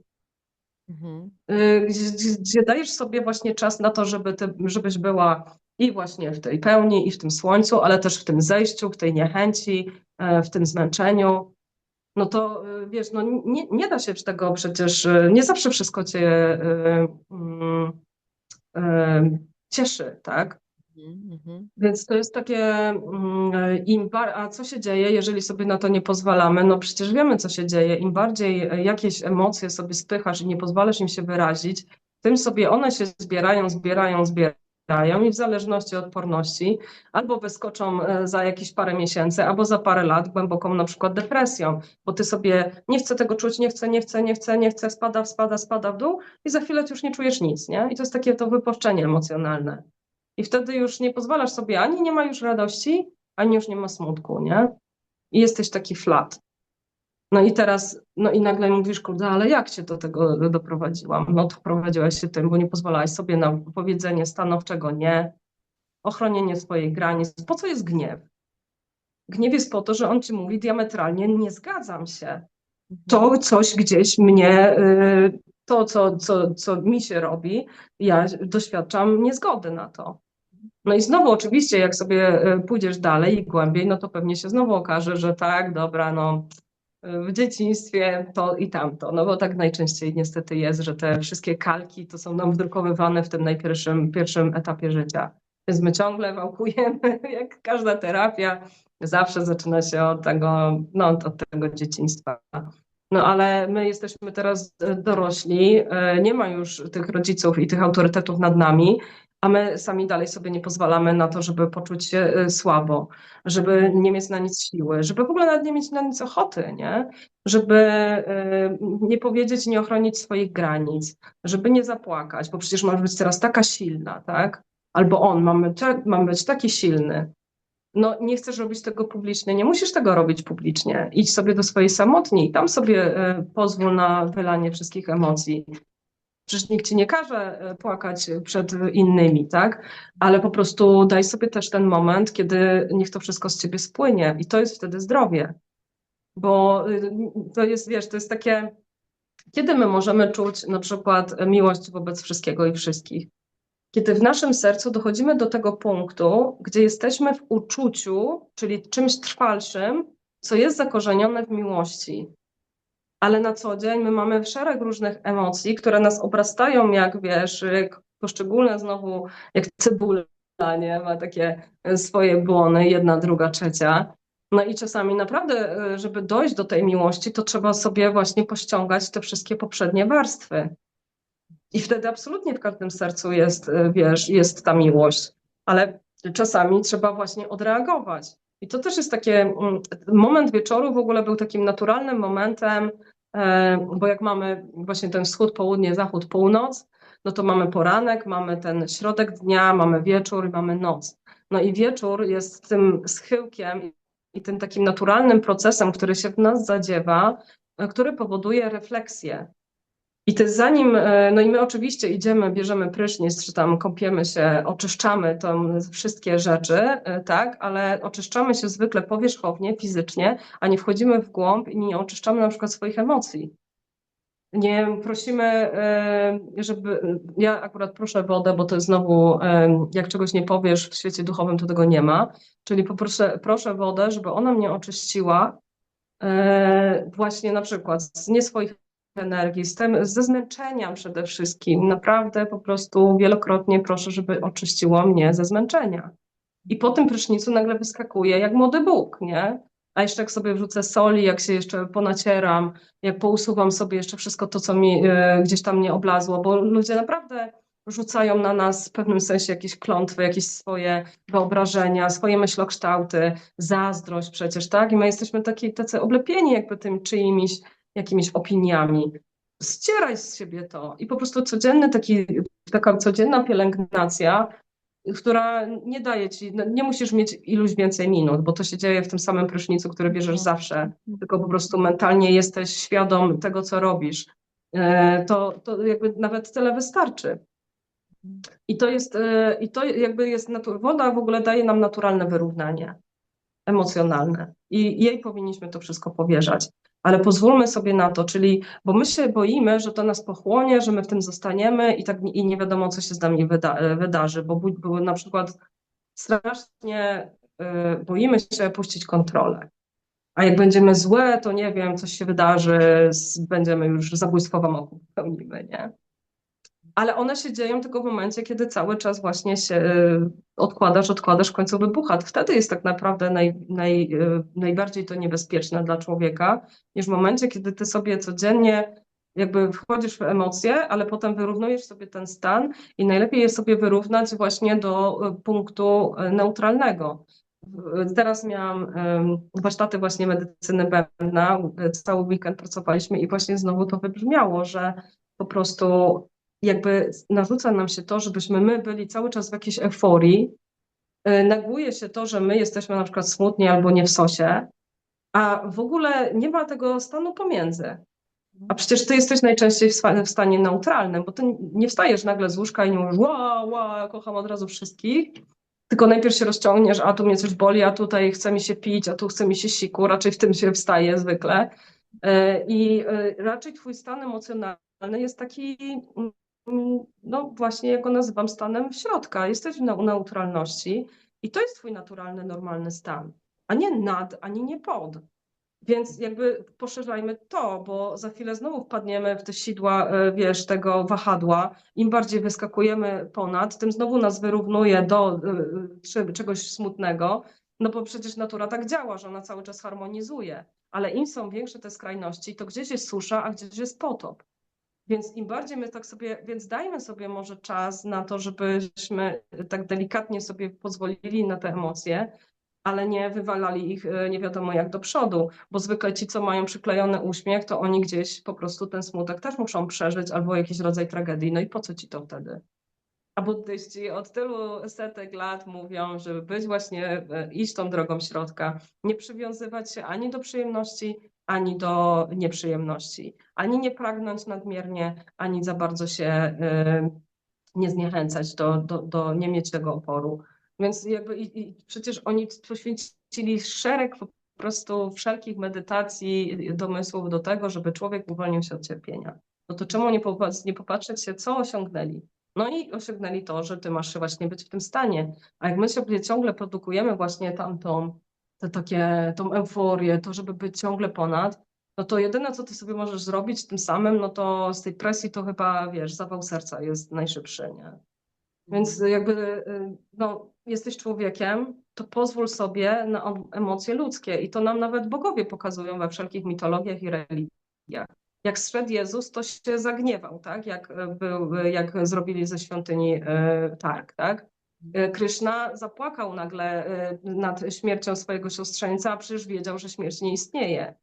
Mhm. Gdzie dajesz sobie właśnie czas na to, żebyś była i właśnie w tej pełni, i w tym słońcu, ale też w tym zejściu, w tej niechęci, w tym zmęczeniu. no to wiesz, no nie da się tego przecież, nie zawsze wszystko cię cieszy, tak? Mhm. Więc to jest takie, a co się dzieje, jeżeli sobie na to nie pozwalamy? No przecież wiemy, co się dzieje. Im bardziej jakieś emocje sobie spychasz i nie pozwalasz im się wyrazić, tym sobie one się zbierają i w zależności od odporności albo wyskoczą za jakieś parę miesięcy, albo za parę lat głęboką na przykład depresją, bo ty sobie nie chcę tego czuć, nie chcę, spada w dół i za chwilę ty już nie czujesz nic, nie? I to jest takie to wypłaszczenie emocjonalne. I wtedy już nie pozwalasz sobie, ani nie ma już radości, ani już nie ma smutku, nie? I jesteś taki flat. No i teraz, no i nagle mówisz, kurde, ale jak cię do tego doprowadziłam? No to prowadziłaś się tym, bo nie pozwalałaś sobie na powiedzenie stanowczego nie, ochronienie swoich granic. Po co jest gniew? Gniew jest po to, że on ci mówi diametralnie, nie zgadzam się. To coś gdzieś mnie, to co mi się robi, ja doświadczam niezgody na to. No i znowu oczywiście, jak sobie pójdziesz dalej i głębiej, no to pewnie się znowu okaże, że tak, dobra, no w dzieciństwie to i tamto, no bo tak najczęściej niestety jest, że te wszystkie kalki to są nam wdrukowywane w tym pierwszym etapie życia. Więc my ciągle wałkujemy, jak każda terapia, zawsze zaczyna się od tego, no od tego dzieciństwa. No ale my jesteśmy teraz dorośli, nie ma już tych rodziców i tych autorytetów nad nami, a my sami dalej sobie nie pozwalamy na to, żeby poczuć się słabo, żeby nie mieć na nic siły, żeby w ogóle nawet nie mieć na nic ochoty, nie? Żeby nie powiedzieć, nie ochronić swoich granic, żeby nie zapłakać, bo przecież masz być teraz taka silna, tak? Albo on, mam być taki silny. No nie chcesz robić tego publicznie, nie musisz tego robić publicznie. Idź sobie do swojej samotni i tam sobie pozwól na wylanie wszystkich emocji. Przecież nikt ci nie każe płakać przed innymi, tak? Ale po prostu daj sobie też ten moment, kiedy niech to wszystko z ciebie spłynie i to jest wtedy zdrowie. Bo to jest, wiesz, to jest takie, kiedy my możemy czuć na przykład miłość wobec wszystkiego i wszystkich? Kiedy w naszym sercu dochodzimy do tego punktu, gdzie jesteśmy w uczuciu, czyli czymś trwalszym, co jest zakorzenione w miłości. Ale na co dzień my mamy szereg różnych emocji, które nas obrastają jak, wiesz, jak poszczególne znowu, jak cebula, nie? Ma takie swoje błony, jedna, druga, trzecia. No i czasami naprawdę, żeby dojść do tej miłości, to trzeba sobie właśnie pościągać te wszystkie poprzednie warstwy. I wtedy absolutnie w każdym sercu jest, wiesz, jest ta miłość. Ale czasami trzeba właśnie odreagować. I to też jest takie, moment wieczoru w ogóle był takim naturalnym momentem, bo jak mamy właśnie ten wschód, południe, zachód, północ, no to mamy poranek, mamy ten środek dnia, mamy wieczór i mamy noc. No i wieczór jest tym schyłkiem i tym takim naturalnym procesem, który się w nas zadziewa, który powoduje refleksję. I to zanim, no i my oczywiście idziemy, bierzemy prysznic, czy tam kąpiemy się, oczyszczamy tam wszystkie rzeczy, tak, ale oczyszczamy się zwykle powierzchownie, fizycznie, a nie wchodzimy w głąb i nie oczyszczamy na przykład swoich emocji. Nie prosimy, żeby, ja akurat proszę wodę, bo to jest znowu, jak czegoś nie powiesz w świecie duchowym, to tego nie ma, czyli proszę wodę, żeby ona mnie oczyściła, właśnie na przykład z nie swoich energii, ze zmęczenia przede wszystkim. Naprawdę po prostu wielokrotnie proszę, żeby oczyściło mnie ze zmęczenia. I po tym prysznicu nagle wyskakuje jak młody Bóg, nie? A jeszcze jak sobie wrzucę soli, jak się jeszcze ponacieram, jak pousuwam sobie jeszcze wszystko to, co mi gdzieś tam nie oblazło, bo ludzie naprawdę rzucają na nas w pewnym sensie jakieś klątwy, jakieś swoje wyobrażenia, swoje myślokształty, zazdrość przecież, tak? I my jesteśmy tacy oblepieni jakby tym czyimiś jakimiś opiniami. Ścieraj z siebie to i po prostu taka codzienna pielęgnacja, która nie daje ci, no nie musisz mieć iluś więcej minut, bo to się dzieje w tym samym prysznicu, który bierzesz zawsze, tylko po prostu mentalnie jesteś świadom tego, co robisz. To jakby nawet tyle wystarczy. I to jakby jest, woda w ogóle daje nam naturalne wyrównanie emocjonalne i jej powinniśmy to wszystko powierzać. Ale pozwólmy sobie na to, czyli, bo my się boimy, że to nas pochłonie, że my w tym zostaniemy i tak i nie wiadomo, co się z nami wydarzy, bo na przykład strasznie boimy się puścić kontrolę. A jak będziemy złe, to nie wiem, coś się wydarzy, będziemy już zabójstwo w amoku popełnimy, nie? Ale one się dzieją tylko w momencie, kiedy cały czas właśnie się odkładasz, w końcu wybucha. Wtedy jest tak naprawdę najbardziej to niebezpieczne dla człowieka, niż w momencie, kiedy ty sobie codziennie jakby wchodzisz w emocje, ale potem wyrównujesz sobie ten stan i najlepiej jest sobie wyrównać właśnie do punktu neutralnego. Teraz miałam warsztaty właśnie medycyny bębna, cały weekend pracowaliśmy i właśnie znowu to wybrzmiało, że po prostu jakby narzuca nam się to, żebyśmy my byli cały czas w jakiejś euforii, neguje się to, że my jesteśmy na przykład smutni albo nie w sosie, a w ogóle nie ma tego stanu pomiędzy. A przecież ty jesteś najczęściej w stanie neutralnym, bo ty nie wstajesz nagle z łóżka i nie mówisz, ła, kocham od razu wszystkich, tylko najpierw się rozciągniesz, a tu mnie coś boli, a tutaj chce mi się pić, a tu chce mi się siku, raczej w tym się wstaje zwykle. I raczej twój stan emocjonalny jest taki, no właśnie, jak go nazywam, stanem środka. Jesteś w neutralności i to jest twój naturalny, normalny stan, a nie nad, ani nie pod. Więc jakby poszerzajmy to, bo za chwilę znowu wpadniemy w te sidła, wiesz, tego wahadła. Im bardziej wyskakujemy ponad, tym znowu nas wyrównuje do czegoś smutnego, no bo przecież natura tak działa, że ona cały czas harmonizuje. Ale im są większe te skrajności, to gdzieś jest susza, a gdzieś jest potop. Więc im bardziej my tak sobie, więc dajmy sobie może czas na to, żebyśmy tak delikatnie sobie pozwolili na te emocje, ale nie wywalali ich nie wiadomo jak do przodu, bo zwykle ci, co mają przyklejony uśmiech, to oni gdzieś po prostu ten smutek też muszą przeżyć albo jakiś rodzaj tragedii. No i po co ci to wtedy? A buddyści od tylu setek lat mówią, żeby być właśnie, iść tą drogą środka, nie przywiązywać się ani do przyjemności, ani do nieprzyjemności, ani nie pragnąć nadmiernie, ani za bardzo się nie zniechęcać, nie mieć tego oporu. Więc jakby i przecież oni poświęcili szereg po prostu wszelkich medytacji, domysłów do tego, żeby człowiek uwolnił się od cierpienia. No to czemu nie popatrzeć się, co osiągnęli? No i osiągnęli to, że ty masz właśnie być w tym stanie. A jak my sobie ciągle produkujemy właśnie tą euforię, to żeby być ciągle ponad, no to jedyne, co ty sobie możesz zrobić tym samym, no to z tej presji to chyba, wiesz, zawał serca jest najszybszy, nie? Więc jakby, no, jesteś człowiekiem, to pozwól sobie na emocje ludzkie i to nam nawet bogowie pokazują we wszelkich mitologiach i religiach. Jak zszedł Jezus, to się zagniewał, tak? Jak zrobili ze świątyni targ, tak? Kryszna zapłakał nagle nad śmiercią swojego siostrzeńca, a przecież wiedział, że śmierć nie istnieje.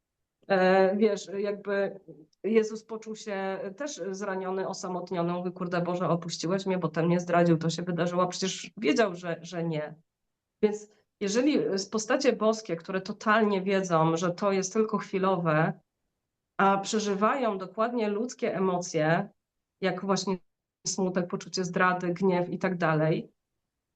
Wiesz, jakby Jezus poczuł się też zraniony, osamotniony. Mówi, kurde Boże, opuściłeś mnie, bo ten mnie zdradził, to się wydarzyło, a przecież wiedział, że nie. Więc jeżeli postacie boskie, które totalnie wiedzą, że to jest tylko chwilowe, a przeżywają dokładnie ludzkie emocje, jak właśnie smutek, poczucie zdrady, gniew i tak dalej,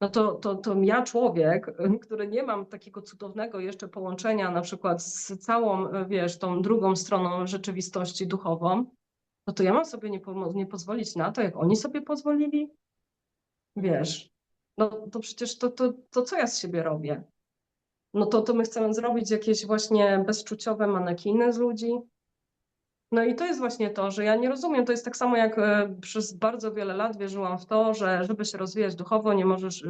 no to ja człowiek, który nie mam takiego cudownego jeszcze połączenia na przykład z całą, wiesz, tą drugą stroną rzeczywistości duchową, no to ja mam sobie nie pozwolić na to, jak oni sobie pozwolili? Wiesz, no to przecież to co ja z siebie robię? No to my chcemy zrobić jakieś właśnie bezczuciowe manekiny z ludzi. No i to jest właśnie to, że ja nie rozumiem, to jest tak samo jak przez bardzo wiele lat wierzyłam w to, że żeby się rozwijać duchowo, nie możesz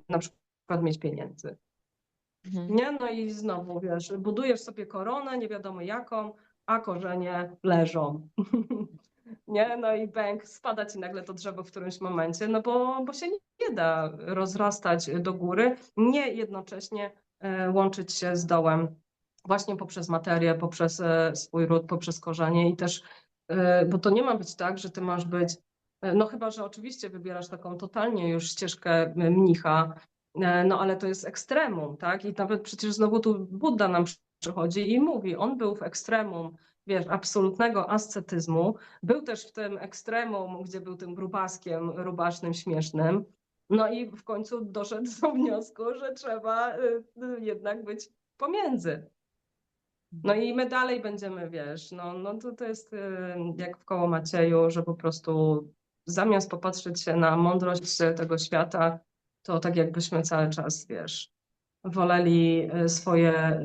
na przykład mieć pieniędzy. Nie? No i znowu, wiesz, budujesz sobie koronę, nie wiadomo jaką, a korzenie leżą. Nie? No i bęk, spada ci nagle to drzewo w którymś momencie, no bo się nie da rozrastać do góry, nie jednocześnie łączyć się z dołem właśnie poprzez materię, poprzez swój ród, poprzez korzenie i też, bo to nie ma być tak, że ty masz być, no chyba, że oczywiście wybierasz taką totalnie już ścieżkę mnicha, no ale to jest ekstremum, tak? I nawet przecież znowu tu Budda nam przychodzi i mówi, on był w ekstremum, wiesz, absolutnego ascetyzmu, był też w tym ekstremum, gdzie był tym grubaskiem, rubasznym, śmiesznym, no i w końcu doszedł do wniosku, że trzeba jednak być pomiędzy. No i my dalej będziemy, wiesz, no to jest jak w koło Macieju, że po prostu zamiast popatrzeć się na mądrość tego świata, to tak jakbyśmy cały czas, wiesz, woleli swoje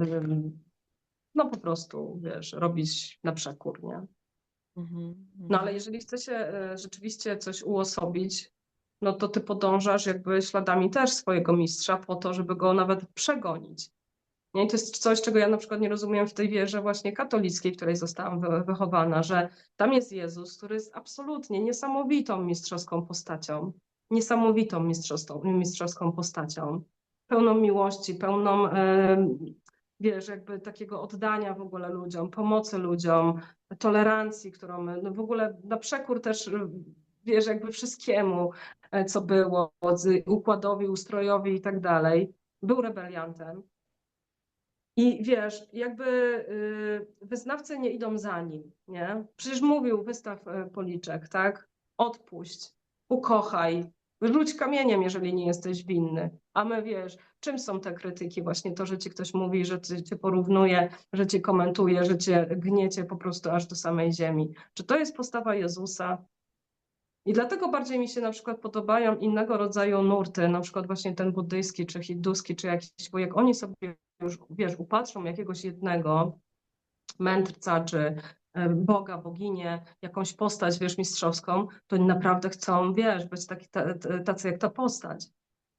no po prostu, wiesz, robić na przekór, nie? Mhm, No ale mhm. jeżeli chce się rzeczywiście coś uosobić, no to ty podążasz jakby śladami też swojego mistrza po to, żeby go nawet przegonić. Nie? I to jest coś, czego ja na przykład nie rozumiem w tej wierze właśnie katolickiej, w której zostałam wychowana, że tam jest Jezus, który jest absolutnie niesamowitą mistrzowską postacią, niesamowitą mistrzowską postacią, pełną miłości, pełną, wiesz, jakby takiego oddania w ogóle ludziom, pomocy ludziom, tolerancji, którą my, no w ogóle na przekór też, wiesz, jakby wszystkiemu, co było, układowi, ustrojowi i tak dalej. Był rebeliantem. I wiesz, jakby wyznawcy nie idą za nim, nie? Przecież mówił, wystaw policzek, tak? Odpuść, ukochaj, rzuć kamieniem, jeżeli nie jesteś winny. A my wiesz, czym są te krytyki? Właśnie to, że ci ktoś mówi, że cię porównuje, że cię komentuje, że cię gniecie po prostu aż do samej ziemi. Czy to jest postawa Jezusa? I dlatego bardziej mi się na przykład podobają innego rodzaju nurty, na przykład właśnie ten buddyjski, czy hinduski, czy jakiś, bo jak oni sobie już, wiesz, upatrzą jakiegoś jednego mędrca, czy Boga, boginię, jakąś postać, wiesz, mistrzowską, to oni naprawdę chcą, wiesz, być tacy jak ta postać.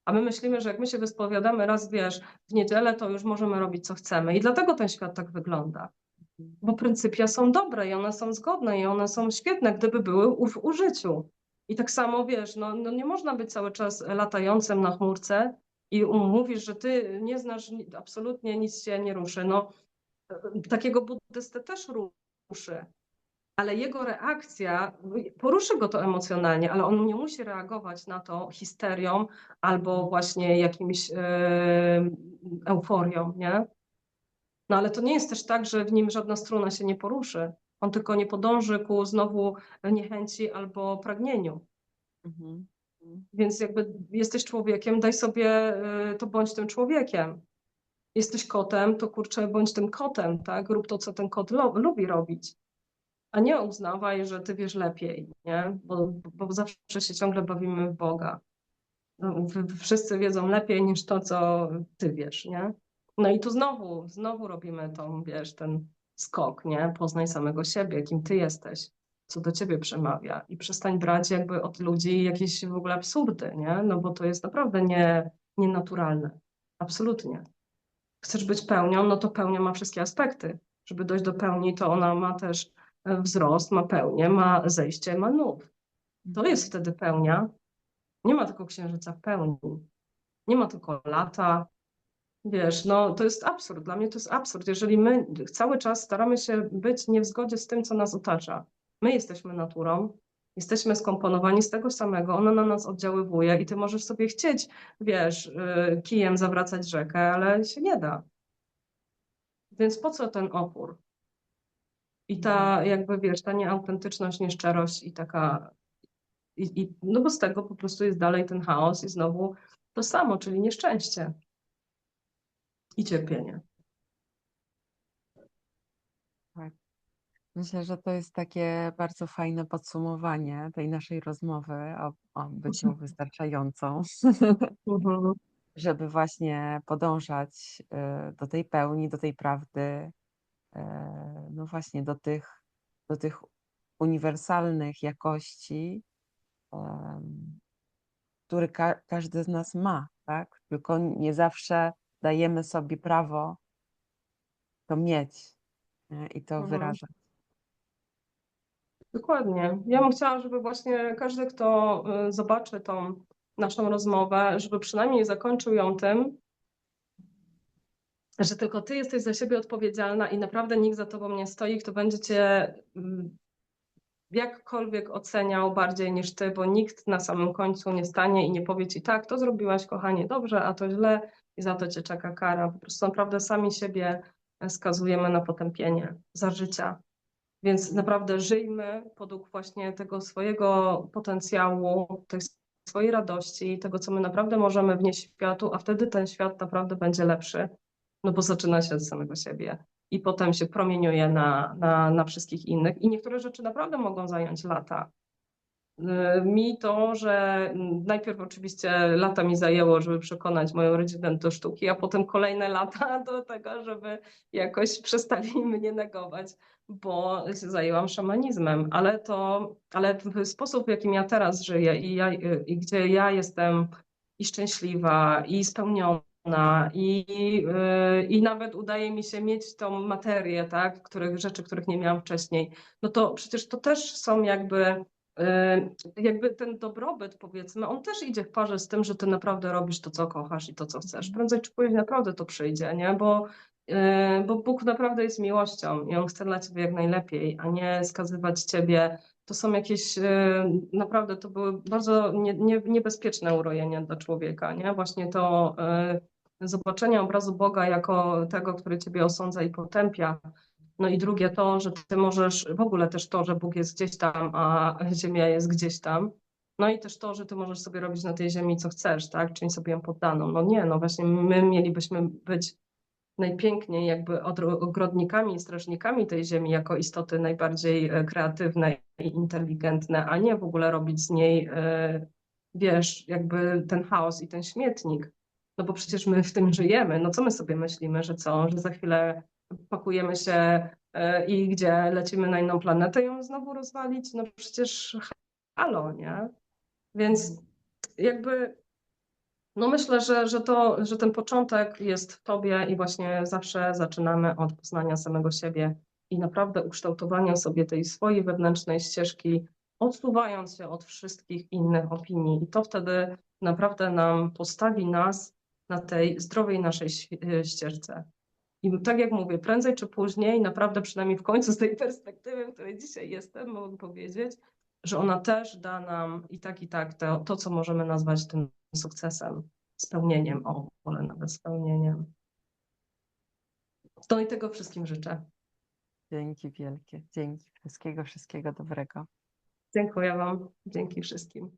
A my myślimy, że jak my się wyspowiadamy raz, wiesz, w niedzielę, to już możemy robić, co chcemy. I dlatego ten świat tak wygląda. Bo pryncypia są dobre i one są zgodne i one są świetne, gdyby były w użyciu. I tak samo, wiesz, no nie można być cały czas latającym na chmurce i mówisz, że ty nie znasz, absolutnie nic cię nie ruszy. No, takiego buddystę też ruszy, ale jego reakcja, poruszy go to emocjonalnie, ale on nie musi reagować na to histerią albo właśnie jakimś euforią, nie? No ale to nie jest też tak, że w nim żadna struna się nie poruszy. On tylko nie podąży ku znowu niechęci albo pragnieniu. Mhm. Więc jakby jesteś człowiekiem, daj sobie, to bądź tym człowiekiem. Jesteś kotem, to kurczę, bądź tym kotem, tak? Rób to, co ten kot lubi robić. A nie uznawaj, że ty wiesz lepiej, nie? Bo zawsze się ciągle bawimy w Boga. No, wszyscy wiedzą lepiej niż to, co ty wiesz, nie? No i tu znowu robimy tą, wiesz, ten skok, nie? Poznaj samego siebie, kim ty jesteś, co do ciebie przemawia i przestań brać jakby od ludzi jakieś w ogóle absurdy, nie? No bo to jest naprawdę nienaturalne. Absolutnie. Chcesz być pełnią, no to pełnia ma wszystkie aspekty. Żeby dojść do pełni, to ona ma też wzrost, ma pełnię, ma zejście, ma nów. To jest wtedy pełnia. Nie ma tylko księżyca w pełni. Nie ma tylko lata. Wiesz, no to jest absurd. Dla mnie to jest absurd. Jeżeli my cały czas staramy się być nie w zgodzie z tym, co nas otacza. My jesteśmy naturą, jesteśmy skomponowani z tego samego, ona na nas oddziaływuje i ty możesz sobie chcieć, wiesz, kijem zawracać rzekę, ale się nie da. Więc po co ten opór? I ta jakby, wiesz, ta nieautentyczność, nieszczerość i taka, no bo z tego po prostu jest dalej ten chaos i znowu to samo, czyli nieszczęście i cierpienie. Tak. Myślę, że to jest takie bardzo fajne podsumowanie tej naszej rozmowy o byciu wystarczającą, Mhm. żeby właśnie podążać do tej pełni, do tej prawdy, no właśnie do tych uniwersalnych jakości, które każdy z nas ma, tak? Tylko nie zawsze dajemy sobie prawo to mieć, nie? I to Mhm. wyrażać. Dokładnie. Ja bym chciała, żeby właśnie każdy, kto zobaczy tą naszą rozmowę, żeby przynajmniej zakończył ją tym, że tylko ty jesteś za siebie odpowiedzialna i naprawdę nikt za tobą nie stoi, kto będzie cię jakkolwiek oceniał bardziej niż ty, bo nikt na samym końcu nie stanie i nie powie ci tak, to zrobiłaś kochanie dobrze, a to źle i za to cię czeka kara. Po prostu naprawdę sami siebie skazujemy na potępienie za życia. Więc naprawdę żyjmy podług właśnie tego swojego potencjału, tej swojej radości, tego, co my naprawdę możemy wnieść światu, a wtedy ten świat naprawdę będzie lepszy, no bo zaczyna się od samego siebie i potem się promieniuje na wszystkich innych. I niektóre rzeczy naprawdę mogą zająć lata. Mi to, że najpierw oczywiście lata mi zajęło, żeby przekonać moją rodzinę do sztuki, a potem kolejne lata do tego, żeby jakoś przestali mnie negować, bo się zajęłam szamanizmem. Ale w sposób, w jakim ja teraz żyję i gdzie ja jestem i szczęśliwa, i spełniona, i nawet udaje mi się mieć tą materię, tak, rzeczy, których nie miałam wcześniej, no to przecież to też są jakby ten dobrobyt, powiedzmy, on też idzie w parze z tym, że ty naprawdę robisz to, co kochasz i to, co chcesz. Prędzej czy później naprawdę to przyjdzie, nie? Bo Bóg naprawdę jest miłością i On chce dla ciebie jak najlepiej, a nie skazywać ciebie. To są jakieś, naprawdę to były bardzo niebezpieczne urojenia dla człowieka, nie? Właśnie to zobaczenie obrazu Boga jako tego, który ciebie osądza i potępia. No i drugie to, że ty możesz, w ogóle też to, że Bóg jest gdzieś tam, a ziemia jest gdzieś tam. No i też to, że ty możesz sobie robić na tej ziemi co chcesz, tak? Czyń sobie ją poddaną. No nie, no właśnie my mielibyśmy być najpiękniej jakby ogrodnikami i strażnikami tej ziemi jako istoty najbardziej kreatywne i inteligentne, a nie w ogóle robić z niej, wiesz, jakby ten chaos i ten śmietnik. No bo przecież my w tym żyjemy. No co my sobie myślimy, że co, że za chwilę pakujemy się i gdzie lecimy na inną planetę i ją znowu rozwalić? No przecież halo, nie? Więc jakby no myślę, że ten początek jest w tobie i właśnie zawsze zaczynamy od poznania samego siebie i naprawdę ukształtowania sobie tej swojej wewnętrznej ścieżki, odsuwając się od wszystkich innych opinii. I to wtedy naprawdę nam postawi nas na tej zdrowej naszej ścieżce. I tak jak mówię, prędzej czy później, naprawdę przynajmniej w końcu z tej perspektywy, w której dzisiaj jestem, mogę powiedzieć, że ona też da nam i tak to, co możemy nazwać tym sukcesem, spełnieniem, wolę nawet spełnieniem. No i tego wszystkim życzę. Dzięki wielkie. Dzięki. Wszystkiego, wszystkiego dobrego. Dziękuję Wam. Dzięki wszystkim.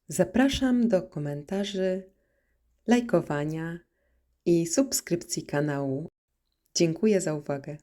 Zapraszam do komentarzy, lajkowania i subskrypcji kanału. Dziękuję za uwagę.